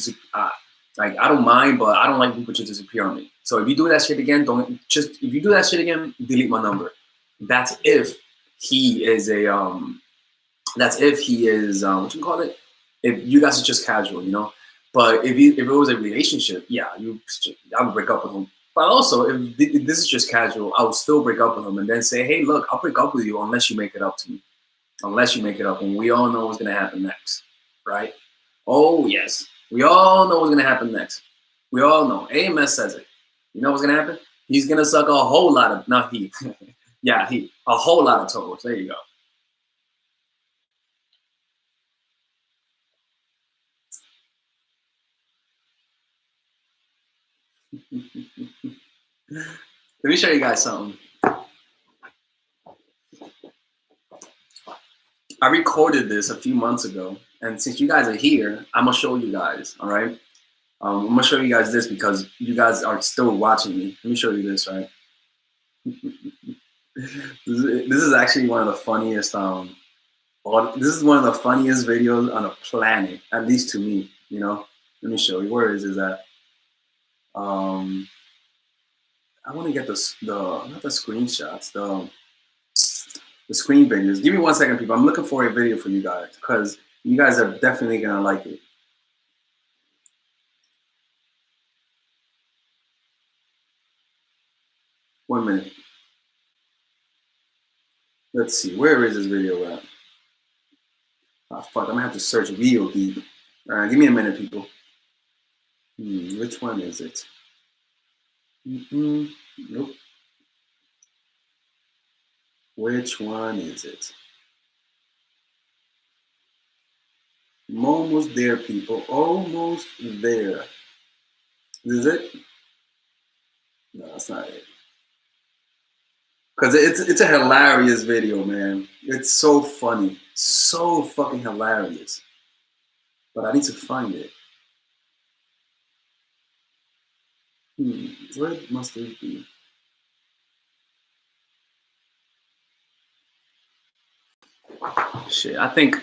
like I don't mind, but I don't like people to disappear on me. So if you do that shit again, if you do that shit again, delete my number. That's if he is a what you call it? If you guys are just casual, you know. But if it was a relationship, yeah, I would break up with him. But also, if this is just casual, I would still break up with him and then say, hey, look, I'll break up with you unless you make it up to me. Unless you make it up, and we all know what's gonna happen next, right? Oh yes, we all know what's gonna happen next. We all know. AMS says it. You know what's gonna happen? He's gonna suck a whole lot of not he, yeah he a whole lot of toes. There you go. Let me show you guys something. I recorded this a few months ago, and since you guys are here, I'm gonna show you guys. All right, I'm gonna show you guys this because you guys are still watching me. Let me show you this. Right, this is actually one of the funniest. Oh, this is one of the funniest videos on the planet, at least to me. You know, let me show you. Where is that? I want to get the not the screenshots, the screen videos. Give me 1 second, people. I'm looking for a video for you guys because you guys are definitely gonna like it. 1 minute. Let's see. Where is this video at? Oh, fuck. I'm gonna have to search real deep. All right, give me a minute, people. Which one is it? Nope. Which one is it? I'm almost there, people. Almost there. Is it? No, that's not it. Because it's a hilarious video, man. It's so funny. So fucking hilarious. But I need to find it. Where must it be? Shit, I think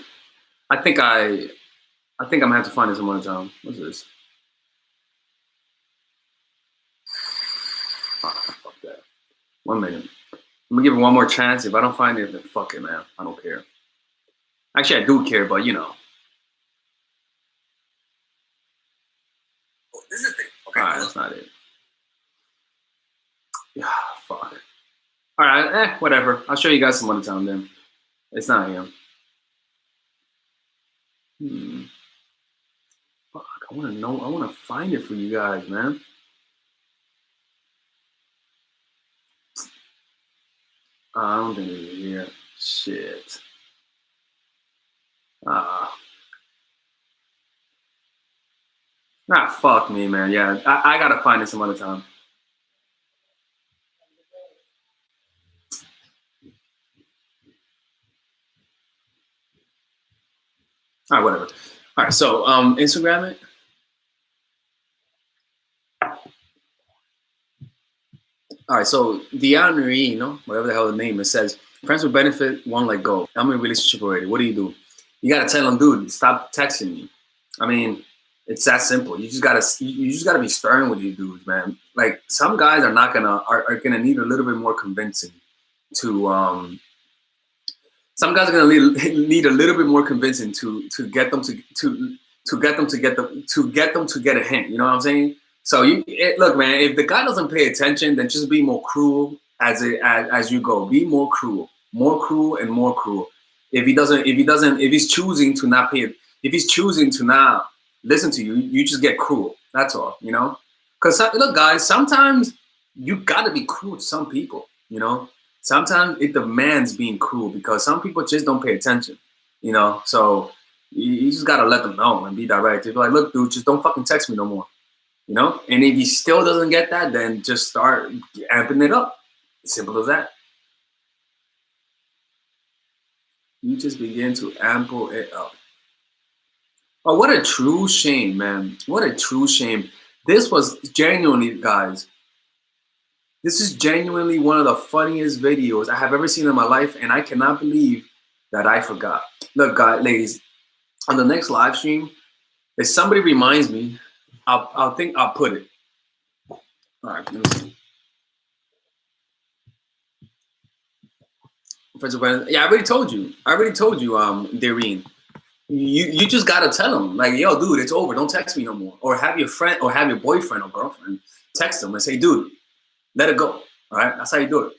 I'm gonna have to find this some other time. What's this? Oh, fuck that. 1 minute. I'm gonna give it one more chance. If I don't find it, then fuck it, man. I don't care. Actually, I do care, but you know. Oh, this is it. Okay, all right, that's not it. Yeah, fuck. All right, whatever. I'll show you guys some other time then. It's not him. Fuck, I wanna know. I wanna find it for you guys, man. I don't think it's here. Shit. Fuck me, man. Yeah, I gotta find it some other time. All right, whatever. All right, so Instagram it. All right, so Diana, whatever the hell the name, it says friends with benefit won't let go. I'm in a relationship already. What do? You gotta tell them, dude, stop texting me. I mean, it's that simple. You just gotta be stern with these dudes, man. Like some guys are not gonna are gonna need a little bit more convincing to some guys are gonna need a little bit more convincing to get them to get a hint. You know what I'm saying? So look, man. If the guy doesn't pay attention, then just be more cruel as you go. Be more cruel, and more cruel. If he's choosing to not pay, if he's choosing to not listen to you, you just get cruel. That's all. You know? Because look, guys, sometimes you gotta be cruel to some people. You know? Sometimes it demands being cruel because some people just don't pay attention, you know? So you just gotta let them know and be direct. You're like, look, dude, just don't fucking text me no more, you know? And if he still doesn't get that, then just start amping it up. Simple as that. You just begin to ample it up. Oh, what a true shame, man. What a true shame. This was genuinely, guys, this is genuinely one of the funniest videos I have ever seen in my life, and I cannot believe that I forgot. Look, guys, ladies, on the next live stream, if somebody reminds me, I'll put it. All right, let me see. Yeah, I already told you, Dareen. You just gotta tell him, like, yo, dude, it's over. Don't text me no more. Or have your friend, or have your boyfriend or girlfriend text him and say, dude, let it go. All right, that's how you do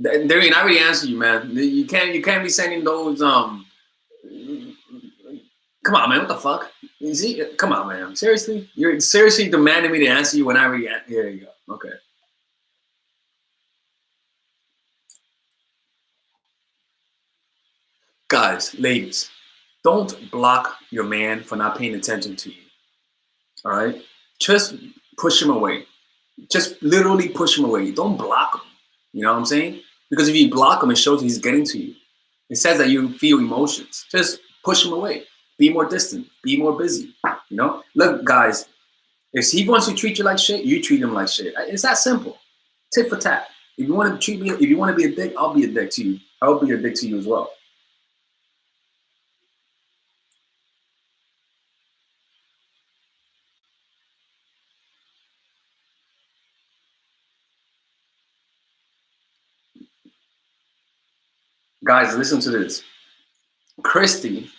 it. Darien, I already answered you, man. You can't be sending those. Come on, man. What the fuck? Come on, man. Seriously, you're seriously demanding me to answer you when I already. Here you go. Okay. Guys, ladies, don't block your man for not paying attention to you. All right, just push him away. Just literally push him away. Don't block him. You know what I'm saying? Because if you block him, it shows he's getting to you. It says that you feel emotions. Just push him away. Be more distant. Be more busy. You know? Look, guys, if he wants to treat you like shit, you treat him like shit. It's that simple. Tit for tat. If you want to treat me, if you want to be a dick, I'll be a dick to you. I would be a dick to you as well. Guys, listen to this. Christy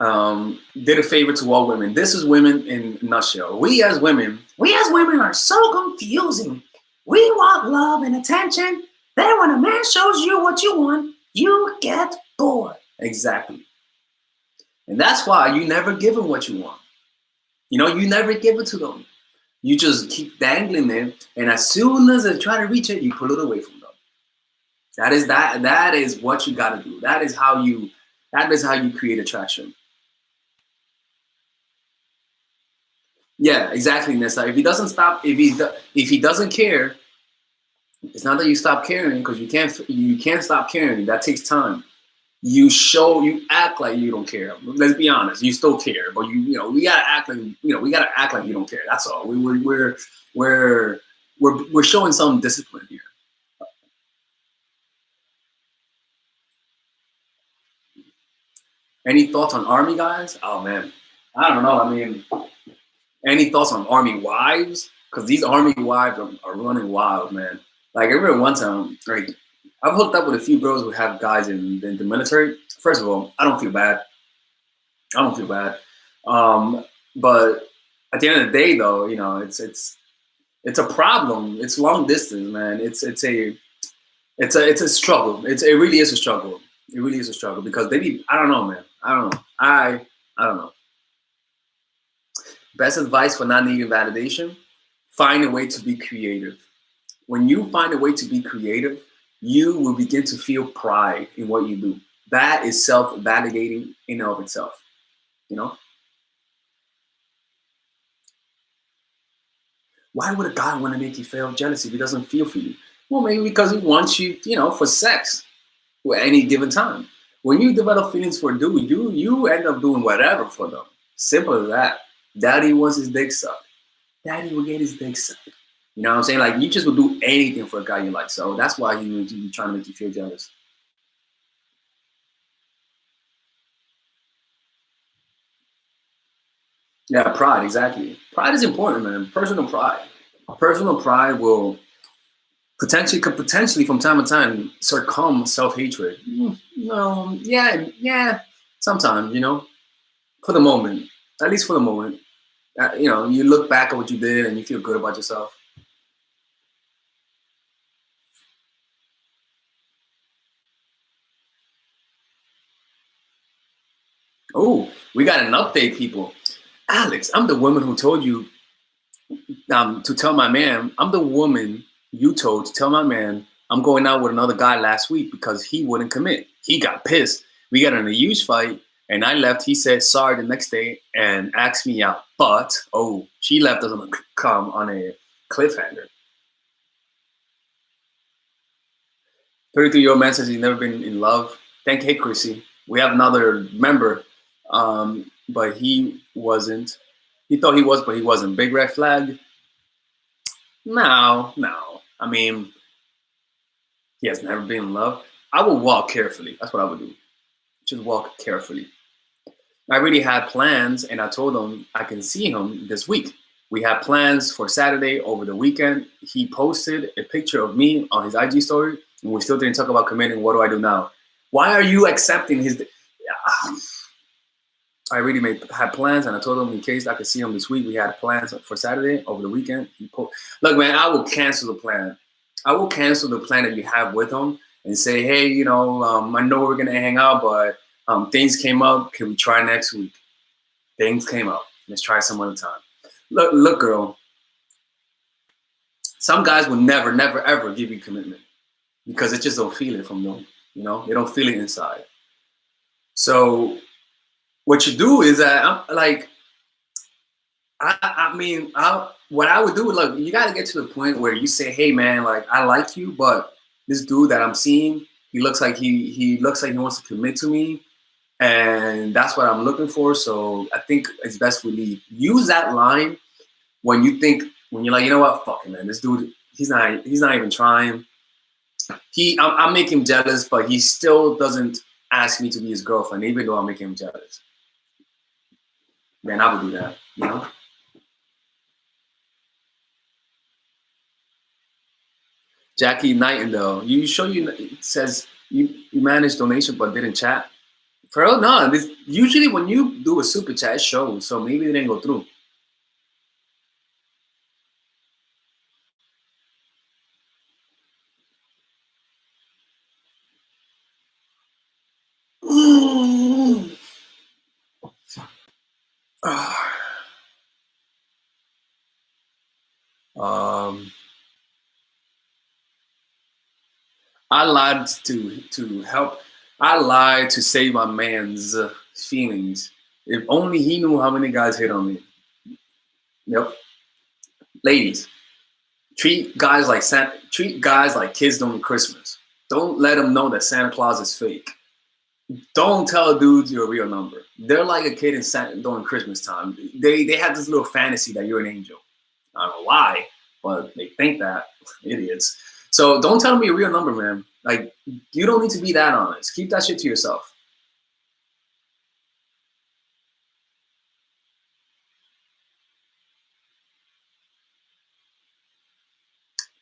did a favor to all women. This is women in a nutshell. We as women are so confusing. We want love and attention. Then when a man shows you what you want, you get bored. Exactly. And that's why you never give them what you want. You know, you never give it to them. You just keep dangling it, and as soon as they try to reach it, you pull it away from them. That is what you gotta do. That is how you create attraction. Yeah, exactly, Nessa. If he doesn't stop, if he doesn't care, it's not that you stop caring because you can't stop caring. That takes time. You act like you don't care. Let's be honest, you still care, but we gotta act like you don't care. That's all. We're we're showing some discipline here. Any thoughts on army guys? Oh man, I don't know. I mean, any thoughts on army wives? Because these army wives are running wild, man. Like I remember one time, like I've hooked up with a few girls who have guys in the military. First of all, I don't feel bad. I don't feel bad. But at the end of the day, though, it's a problem. It's long distance, man. It's a struggle. It really is a struggle. It really is a struggle because I don't know, man. I don't know. I don't know. Best advice for not needing validation: find a way to be creative. When you find a way to be creative, you will begin to feel pride in what you do. That is self-validating in and of itself. You know, why would a guy want to make you feel jealous if he doesn't feel for you? Well, maybe because he wants you, for sex at any given time. When you develop feelings for a dude, you end up doing whatever for them. Simple as that. Daddy wants his dick sucked. Daddy will get his dick sucked. You know what I'm saying? Like you just would do anything for a guy you like. So that's why he would be trying to make you feel jealous. Yeah, pride, exactly. Pride is important, man. Personal pride. Personal pride will could potentially from time to time succumb self-hatred. No, yeah, yeah. Sometimes, for the moment, at least for the moment, you look back at what you did and you feel good about yourself. Oh, we got an update, people. Alex, I'm the woman who told you to tell my man. I'm the woman you told to tell my man I'm going out with another guy last week because he wouldn't commit. He got pissed. We got in a huge fight, and I left. He said sorry the next day and asked me out. But she left us on a cliffhanger. 32-year-old man says he's never been in love. Hey, Chrissy. We have another member, but he wasn't. He thought he was, but he wasn't. Big red flag. No, no. I mean, he has never been in love. I would walk carefully. That's what I would do. Just walk carefully. I really had plans, and I told him I can see him this week. We had plans for Saturday over the weekend. He posted a picture of me on his IG story, and we still didn't talk about committing. What do I do now? Why are you accepting his? I really had plans, and I told him in case I could see him this week. We had plans for Saturday over the weekend. Look, man, I will cancel the plan. I will cancel the plan that you have with him and say, hey, I know we're gonna hang out, but things came up. Can we try next week? Things came up. Let's try some other time. Look, girl. Some guys will never, never, ever give you commitment because they just don't feel it from them. They don't feel it inside. So what you do is that I'm like, I mean, what I would do, look, you got to get to the point where you say, hey, man, like, I like you, but this dude that I'm seeing, he looks like he looks like he wants to commit to me. And that's what I'm looking for. So I think it's best we leave. Use that line when you're like, you know what, fuck it, man, this dude, he's not even trying. I make him jealous, but he still doesn't ask me to be his girlfriend, even though I make him jealous. Man, I would do that, you know. Jackie Nightingale, you sure you it says you managed donation but didn't chat? For real, no. This, usually when you do a super chat, it shows, so maybe it didn't go through. um, I lied to help. I lied to save my man's feelings. If only he knew how many guys hit on me. Yep, ladies, treat guys like kids during Christmas. Don't let them know that Santa Claus is fake. Don't tell dudes your real number. They're like a kid in during Christmas time. They have this little fantasy that you're an angel. I don't know why, but they think that. Idiots. So don't tell me your real number, man. Like, you don't need to be that honest. Keep that shit to yourself.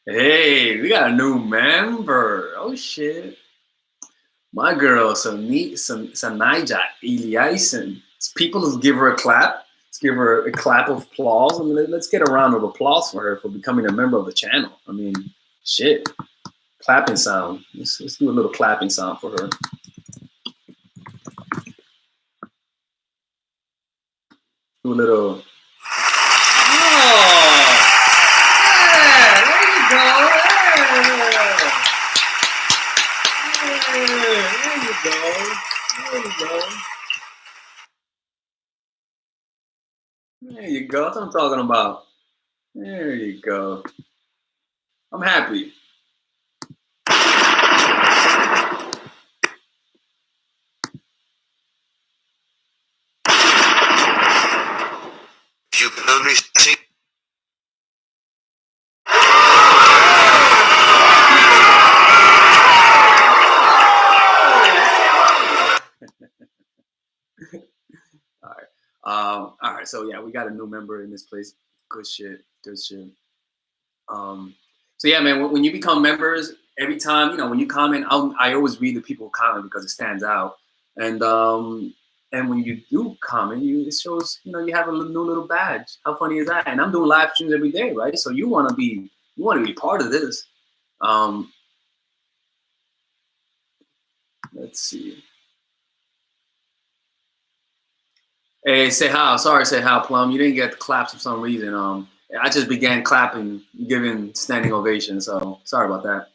Hey, we got a new member. Oh shit. My girl, Sanija Eliason. People give her a clap. Let's give her a clap of applause. I mean, let's get a round of applause for her for becoming a member of the channel. I mean, shit. Clapping sound. Let's do a little clapping sound for her. Do a little. Oh, yeah, there you go. There you go. There you go. There you go. That's what I'm talking about. There you go. I'm happy. You can only see. All right. So yeah, we got a new member in this place. Good shit. Good shit. So yeah, man. When you become members, every time when you comment, I always read the people comment because it stands out. And when you do comment, it shows you have a new little badge. How funny is that? And I'm doing live streams every day, right? So you want to be part of this. Let's see. Hey, say how. Sorry, say how, Plum. You didn't get the claps for some reason. I just began clapping, giving standing ovation. So sorry about that.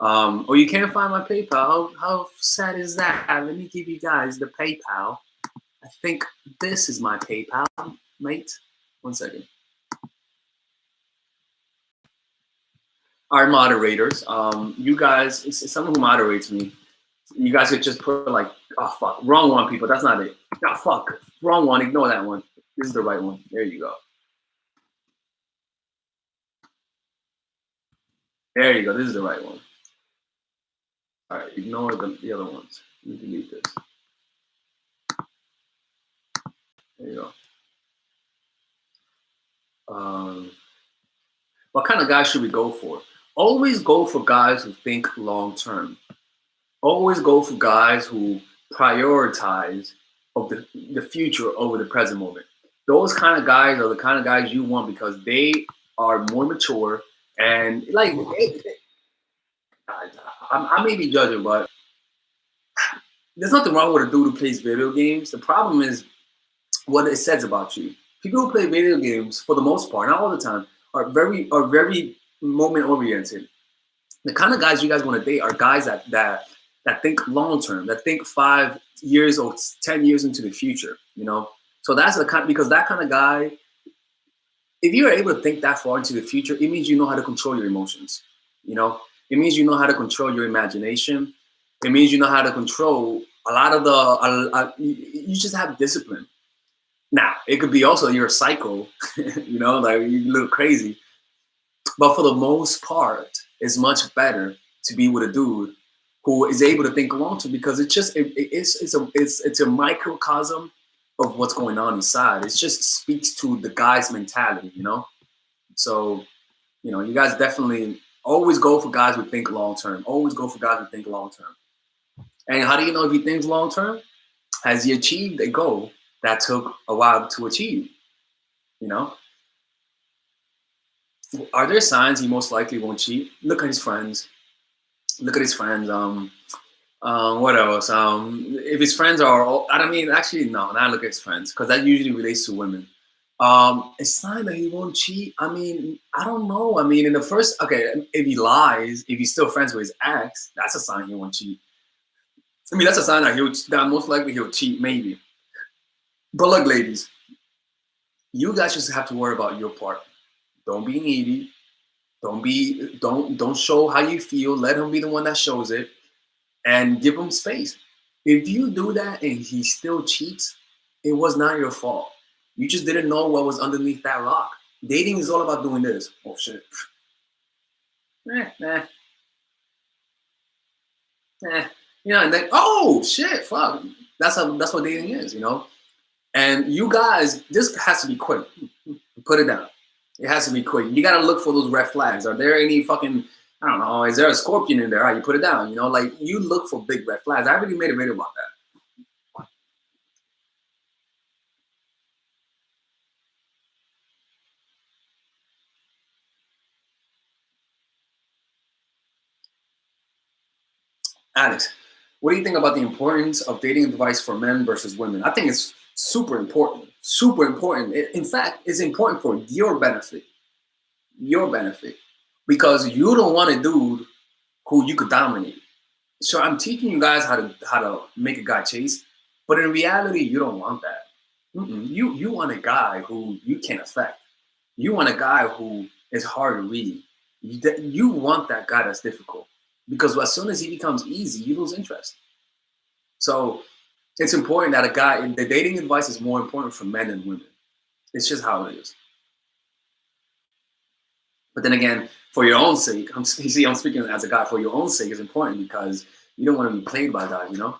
Oh, you can't find my PayPal. How sad is that? Let me give you guys the PayPal. I think this is my PayPal, mate. 1 second. Our moderators. You guys, it's someone who moderates me. You guys could just put like, oh fuck, wrong one, people. That's not it. Oh fuck, wrong one. Ignore that one. This is the right one. There you go. There you go. This is the right one. All right, ignore the other ones. Let me delete this. There you go. What kind of guys should we go for? Always go for guys who think long term. Always go for guys who prioritize of the future over the present moment. Those kind of guys are the kind of guys you want because they are more mature and like I may be judging, but there's nothing wrong with a dude who plays video games. The problem is what it says about you. People who play video games, for the most part, not all the time, are very moment oriented. The kind of guys you guys want to date are guys that think long term, that think 5 years or 10 years into the future. So that's the kind, because that kind of guy, if you're able to think that far into the future, it means you know how to control your emotions. It means you know how to control your imagination. It means you know how to control a lot of you just have discipline. Now, it could be also you're a psycho, like you're a little crazy. But for the most part, it's much better to be with a dude who is able to think long term, because it's just it's a microcosm of what's going on inside. It just speaks to the guy's mentality, you know. So you guys definitely always go for guys who think long term. Always go for guys who think long term. And how do you know if he thinks long term? Has he achieved a goal that took a while to achieve? You know, are there signs he most likely won't cheat? Look at his friends. Look at his friends. What else? If his friends are, I don't mean, actually, no, not look at his friends, because that usually relates to women. A sign that he won't cheat. I mean, I don't know. I mean, in the first, okay, if he lies, if he's still friends with his ex, that's a sign he won't cheat. I mean, that's a sign that that most likely he'll cheat, maybe. But look, ladies, you guys just have to worry about your part. Don't be needy. Don't show how you feel. Let him be the one that shows it, and give him space. If you do that and he still cheats, it was not your fault. You just didn't know what was underneath that rock. Dating is all about doing this. Oh shit. Nah. And then oh shit, fuck. That's what dating is, you know. And you guys, this has to be quick. Put it down. It has to be quick. You gotta look for those red flags. Are there any fucking, I don't know, is there a scorpion in there? All right, you put it down. You know, like you look for big red flags. I already made a video about that. Alex, what do you think about the importance of dating advice for men versus women? I think it's super important. Super important. In fact, it's important for your benefit. Your benefit. Because you don't want a dude who you could dominate. So I'm teaching you guys how to make a guy chase, but in reality, you don't want that. You want a guy who you can affect. You want a guy who is hard to read. You want that guy that's difficult, because as soon as he becomes easy, you lose interest. So it's important that a guy, the dating advice is more important for men than women. It's just how it is. But then again, for your own sake, you see, I'm speaking as a guy. For your own sake, it's important because you don't want to be played by that, you know.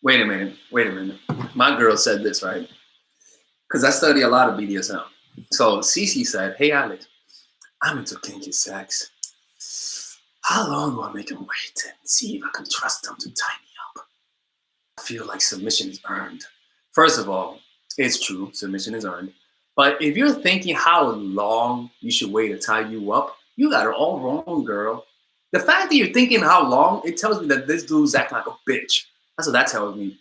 Wait a minute. Wait a minute. My girl said this, right? Because I study a lot of BDSM. So Cece said, "Hey Alex, I'm into kinky sex. How long do I make him wait and see if I can trust him to tie me up? I feel like submission is earned." First of all, it's true, submission is earned. But if you're thinking how long you should wait to tie you up, you got it all wrong, girl. The fact that you're thinking how long, it tells me that this dude's acting like a bitch. That's what that tells me.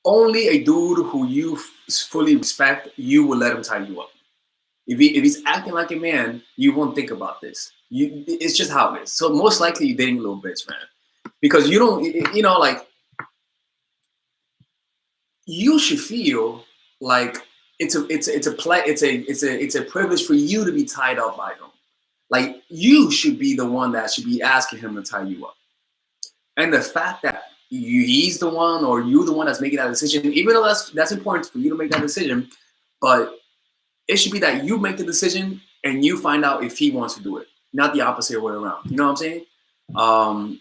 Only a dude who you fully respect, you will let him tie you up. If he's acting like a man, you won't think about this. It's just how it is. So most likely you're dating a little bitch, man, because you don't, like you should feel like it's a privilege for you to be tied up by him. Like you should be the one that should be asking him to tie you up. And the fact that he's the one or you the one that's making that decision, even though that's important for you to make that decision, but it should be that you make the decision and you find out if he wants to do it, not the opposite way around. You know what I'm saying? Um,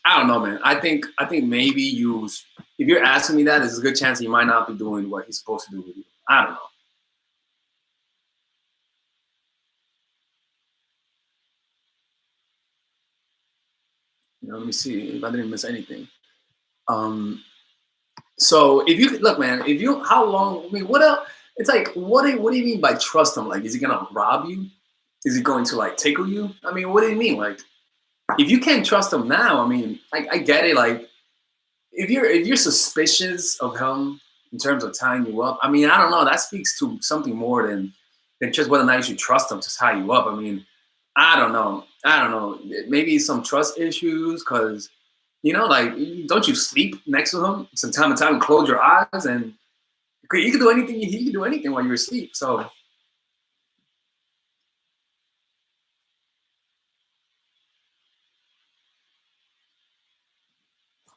I don't know, man. I think maybe if you're asking me that, there's a good chance he might not be doing what he's supposed to do with you. I don't know. Let me see if I didn't miss anything. Um, so if you look, man, if you how long? I mean, what else? It's like what do you mean by trust him? Like, is he gonna rob you? Is he going to like tickle you? I mean, what do you mean? Like, if you can't trust him now, I mean, I get it. Like, if you're suspicious of him in terms of tying you up, I mean, I don't know. That speaks to something more than just whether or not you should trust him to tie you up. I mean, I don't know. I don't know. Maybe some trust issues, because like, don't you sleep next to him some time to time and close your eyes, and you can do anything. He can do anything while you're asleep. So,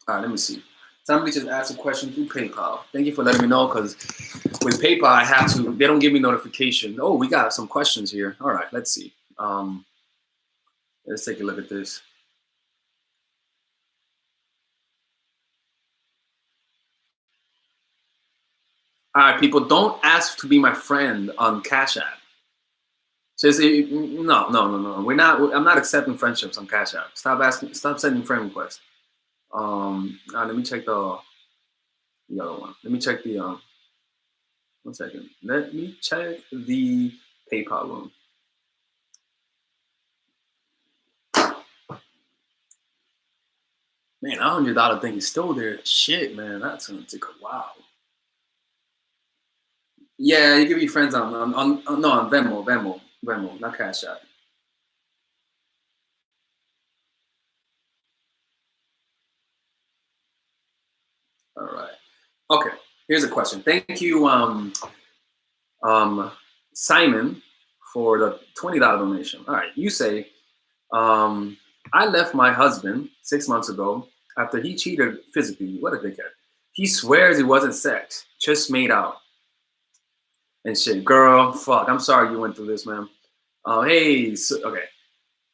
let me see. Somebody just asked a question through PayPal. Thank you for letting me know, because with PayPal, I have to, they don't give me notification. Oh, we got some questions here. All right, let's see. Let's take a look at this. All right, people, don't ask to be my friend on Cash App. Just no. We're not. I'm not accepting friendships on Cash App. Stop asking. Stop sending friend requests. Let me check the other one. Let me check the 1 second. Let me check the PayPal one. Man, $100 thing is still there. Shit, man, that's gonna take a while. Yeah, you can be friends on no, on Venmo, not Cash App. All right. Okay. Here's a question. Thank you, Simon, for the $20 donation. All right. You say, I left my husband 6 months ago after he cheated physically. What a dickhead. He swears it wasn't sex, just made out and shit. Girl, fuck. I'm sorry you went through this, man. Hey, so, okay.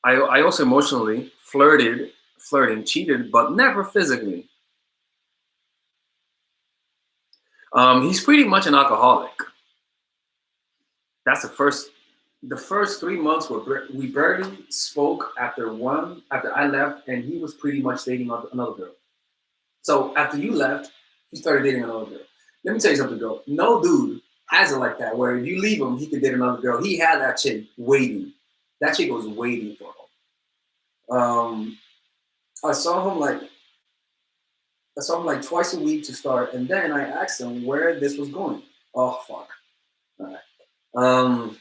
I also emotionally flirting, cheated, but never physically. He's pretty much an alcoholic. That's the first 3 months we barely spoke after I left, and he was pretty much dating another girl. So after you left, he started dating another girl. Let me tell you something, girl. No dude has it like that, where if you leave him, he could date another girl. He had that chick waiting. That chick was waiting for him. I saw him like twice a week to start, and then I asked him where this was going. Oh fuck. All right.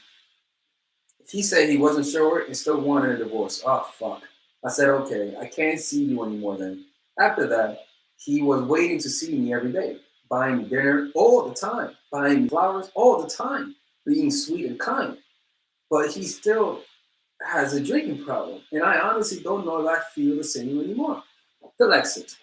He said he wasn't sure and still wanted a divorce. Oh fuck. I said, okay, I can't see you anymore then. After that, he was waiting to see me every day, buying me dinner all the time, buying me flowers all the time, being sweet and kind. But he still has a drinking problem, and I honestly don't know if I feel the same anymore. Alexis,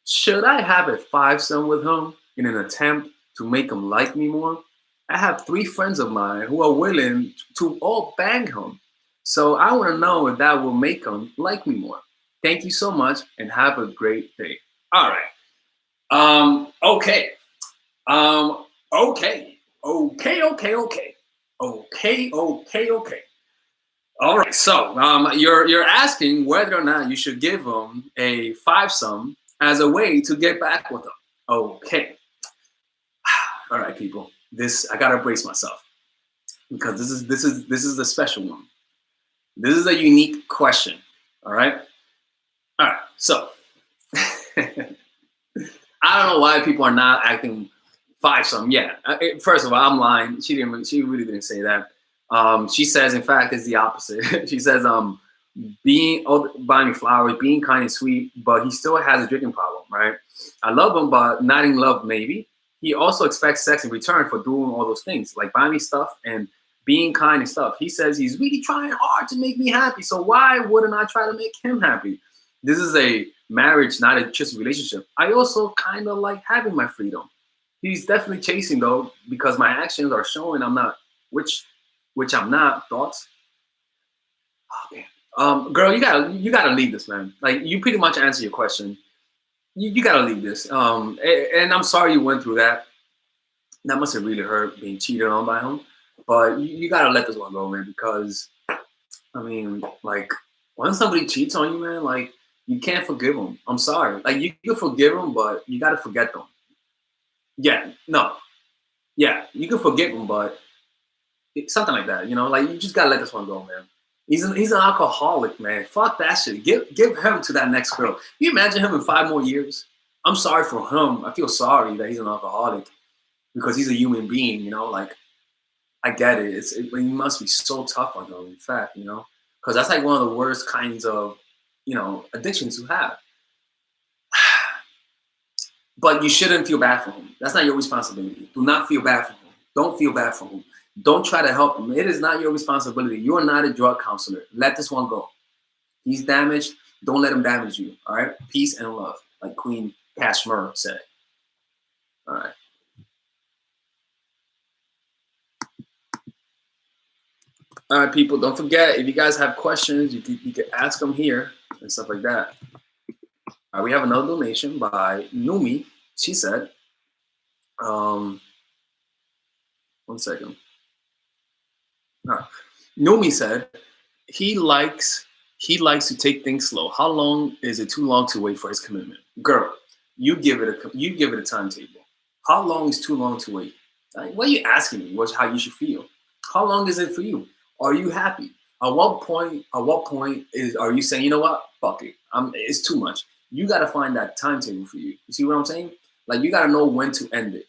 should I have a fivesome with him in an attempt to make him like me more? I have 3 friends of mine who are willing to all bang him. So I want to know if that will make him like me more. Thank you so much and have a great day. All right. Okay. Okay. Okay. All right. So you're asking whether or not you should give him a fivesome as a way to get back with him. Okay. All right, people. This I gotta brace myself, because this is the special one. This is a unique question. All right. All right. So I don't know why people are not acting fivesome. Yeah. First of all, I'm lying. She really didn't say that. She says, in fact, it's the opposite. She says, buying me flowers, being kind and sweet, but he still has a drinking problem, right? I love him, but not in love, maybe. He also expects sex in return for doing all those things, like buying me stuff and being kind and stuff. He says he's really trying hard to make me happy. So why wouldn't I try to make him happy? This is a marriage, not a just relationship. I also kind of like having my freedom. He's definitely chasing though, because my actions are showing I'm not, which I'm not. Thoughts? Oh man. Girl, you gotta leave this, man. Like, you pretty much answer your question. You gotta leave this. And I'm sorry you went through that. That must have really hurt, being cheated on by him. But you gotta let this one go, man, because I mean, like, when somebody cheats on you, man, like, you can't forgive them. I'm sorry. Like, you can forgive them, but you gotta forget them. Yeah, no. Yeah, you can forgive them, but something like that, like, you just gotta let this one go, man. He's an alcoholic, man. Fuck that shit. Give him to that next girl. Can you imagine him in 5 more years? I'm sorry for him. I feel sorry that he's an alcoholic, because he's a human being, like, I get it. It must be so tough on them, in fact, because that's like one of the worst kinds of, addictions to have. But you shouldn't feel bad for him. That's not your responsibility. Do not feel bad for him. Don't feel bad for him. Don't try to help him. It is not your responsibility. You are not a drug counselor. Let this one go. He's damaged. Don't let him damage you. All right? Peace and love. Like Queen Kashmir said. All right. All right, people, don't forget, if you guys have questions, you can ask them here and stuff like that. All right, we have another donation by Numi. She said, 1 second. All right. Numi said, he likes to take things slow. How long is it too long to wait for his commitment? Girl, you give it a timetable. How long is too long to wait? Like, what are you asking me? What's how you should feel? How long is it for you? Are you happy? At what point? Are you saying, you know what? Fuck it. It's too much. You got to find that timetable for you. You see what I'm saying? Like, you got to know when to end it.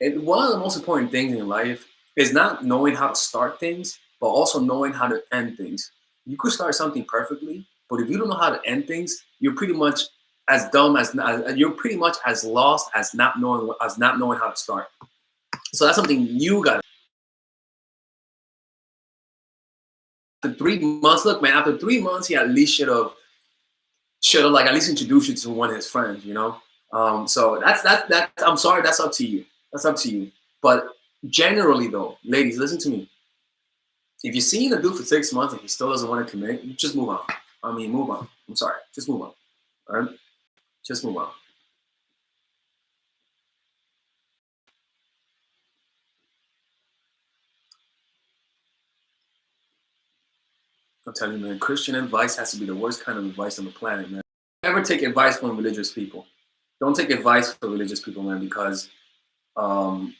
And one of the most important things in life is not knowing how to start things, but also knowing how to end things. You could start something perfectly, but if you don't know how to end things, you're pretty much as dumb as you're pretty much as lost as not knowing how to start. So that's something you got. After 3 months, look, man. After 3 months, he at least should have like at least introduced you to one of his friends, you know. So that's I'm sorry, that's up to you. That's up to you. But generally, though, ladies, listen to me. If you're seeing a dude for 6 months and he still doesn't want to commit, you just move on. I mean, move on. I'm sorry, just move on. All right, just move on. I'm telling you, man, Christian advice has to be the worst kind of advice on the planet, man. Never take advice from religious people. Don't take advice from religious people, man, um,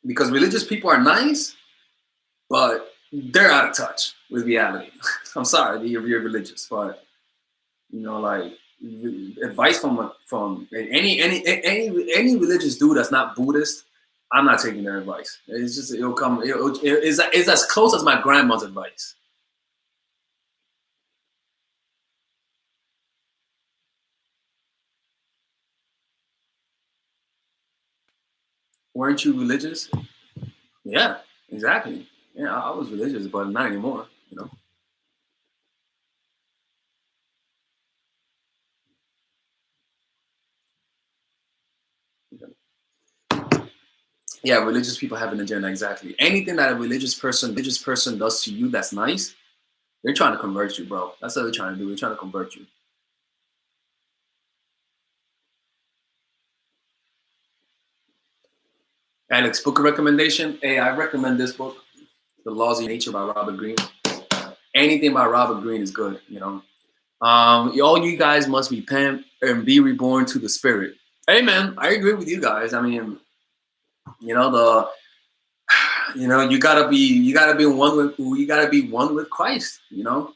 because religious people are nice, but they're out of touch with reality. I'm sorry if you're religious, but you know, like advice from any religious dude that's not Buddhist, I'm not taking their advice. It's just it's as close as my grandma's advice. Weren't you religious? Yeah, exactly. Yeah, I was religious, but not anymore. You know. Yeah, religious people have an agenda. Exactly. Anything that a religious person does to you that's nice, they're trying to convert you, bro. That's what they're trying to do. They're trying to convert you. Alex, book a recommendation. Hey, I recommend this book, The Laws of Nature by Robert Greene. Anything by Robert Greene is good, you know. All you guys must repent and be reborn to the spirit. Hey man, I agree with you guys. I mean, you know, you gotta be one with Christ, you know.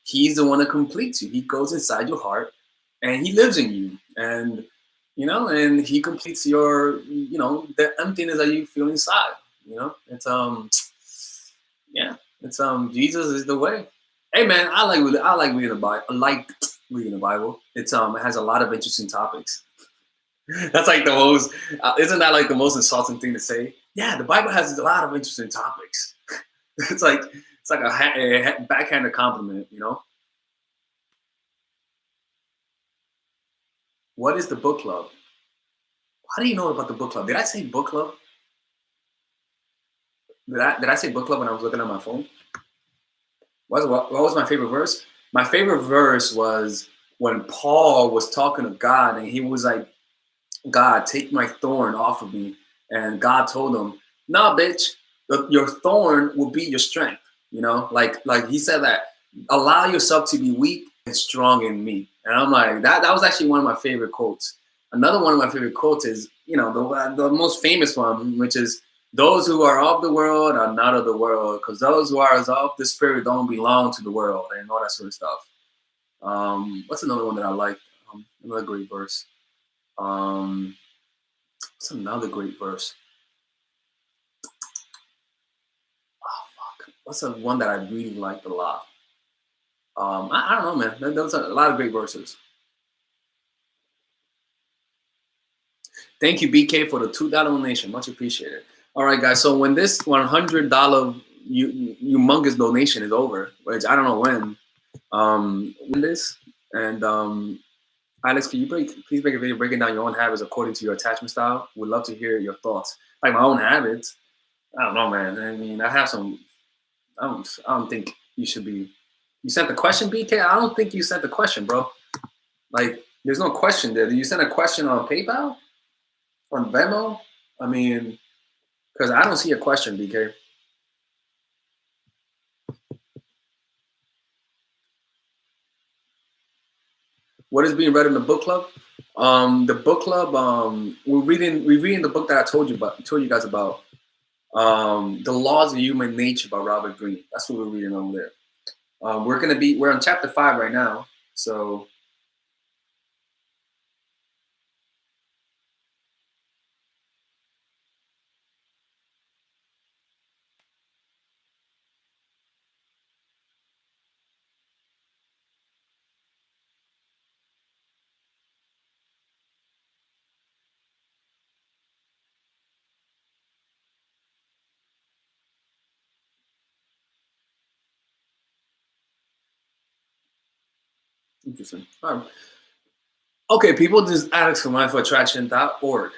He's the one that completes you. He goes inside your heart and he lives in you. And you know, and he completes your, you know, the emptiness that you feel inside. You know, it's yeah, it's Jesus is the way. Hey man, I like reading the Bible. I like reading the Bible. It has a lot of interesting topics. That's like the most. Isn't that like the most insulting thing to say? Yeah, the Bible has a lot of interesting topics. It's like a backhanded compliment, you know. What is the book club? How do you know about the book club? Did I say book club? Did I say book club when I was looking at my phone? What was my favorite verse? My favorite verse was when Paul was talking to God and he was like, God, take my thorn off of me. And God told him, nah, bitch, your thorn will be your strength. You know, like he said that, allow yourself to be weak and strong in me. And I'm like, that was actually one of my favorite quotes. Another one of my favorite quotes is, you know, the most famous one, which is, those who are of the world are not of the world, because those who are of the spirit don't belong to the world, and all that sort of stuff. What's another one that I like? Another great verse. Um, what's another great verse? What's a one that I really liked a lot? I don't know, man. There was a lot of great verses. Thank you, BK, for the $2 donation. Much appreciated. All right, guys. So when this $100 humongous donation is over, which I don't know when this, And Alex, can you please make a video breaking down your own habits according to your attachment style? Would love to hear your thoughts. Like my own habits. I don't know, man. I mean, I have some. I don't think you should be. You sent the question, BK. I don't think you sent the question, bro. Like, there's no question there. Did you send a question on PayPal, on Venmo? I mean, because I don't see a question, BK. What is being read in the book club? The book club. We're reading the book that I told you guys about. The Laws of Human Nature by Robert Greene. That's what we're reading over there. We're on chapter 5 right now. So interesting. All right. Okay, people, this is Alex from mindfulattraction.org.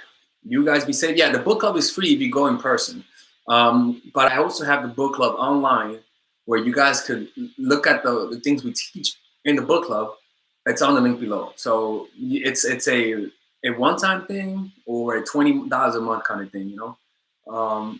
You guys be safe. Yeah, the book club is free if you go in person. But I also have the book club online where you guys could look at the things we teach in the book club. It's on the link below. So it's a one-time thing or a $20 a month kind of thing, you know. All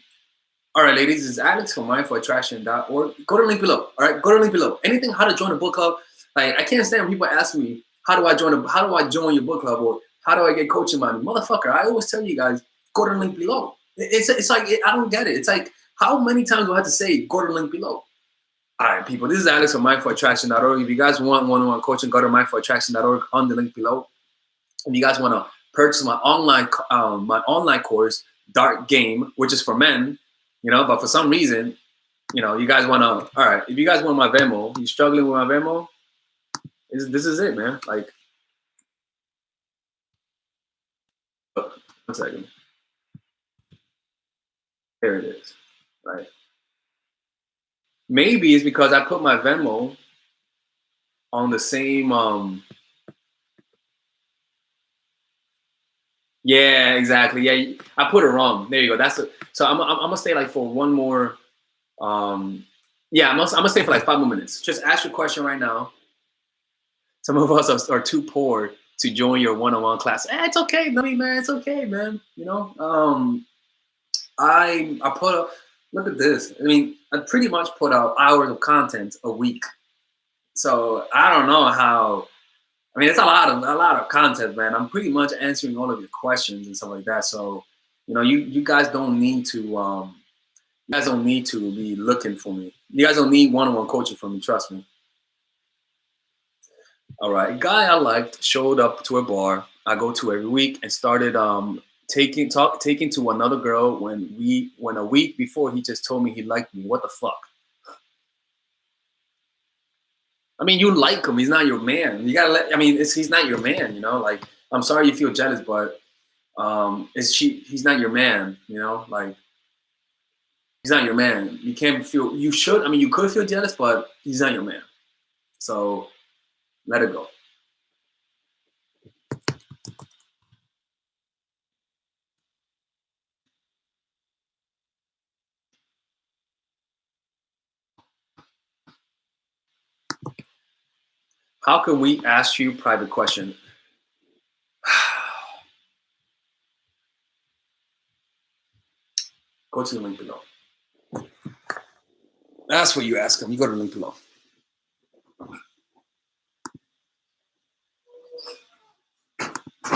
right, ladies, this is Alex from mindfulattraction.org. Go to the link below. All right, go to the link below. Anything how to join a book club. Like I can't stand when people ask me how do I join your book club or how do I get coaching money? Motherfucker, I always tell you guys, go to the link below. It's like I don't get it. It's like how many times do I have to say go to the link below? All right, people, this is Alex from mindfulattraction.org. If you guys want one-on-one coaching, go to mindfulattraction.org on the link below. If you guys want to purchase my online course, Dark Game, which is for men, you know, but for some reason, you know, you guys want to, all right, if you guys want my Venmo, you struggling with my Venmo, this is it, man. Like, 1 second. There it is, right? Maybe it's because I put my Venmo on the same, yeah, exactly. Yeah, I put it wrong. There you go. So I'm gonna stay like for one more, yeah, I'm gonna stay for like 5 more minutes. Just ask your question right now. Some of us are too poor to join your one-on-one class. It's okay, man. It's okay, man. You know, I put up. Look at this. I mean, I pretty much put out hours of content a week. So I don't know how. I mean, it's a lot of content, man. I'm pretty much answering all of your questions and stuff like that. So, you know, you guys don't need to. You guys don't need to be looking for me. You guys don't need one-on-one coaching from me. Trust me. All right, guy I liked showed up to a bar I go to every week and started taking to another girl when a week before he just told me he liked me. What the fuck? I mean, you like him. He's not your man. You gotta let. I mean, he's not your man. You know, like I'm sorry you feel jealous, but he's not your man. You know, like he's not your man. You can't feel. You should. I mean, you could feel jealous, but he's not your man. So let it go. How can we ask you private question? Go to the link below. That's what you ask him. You go to the link below.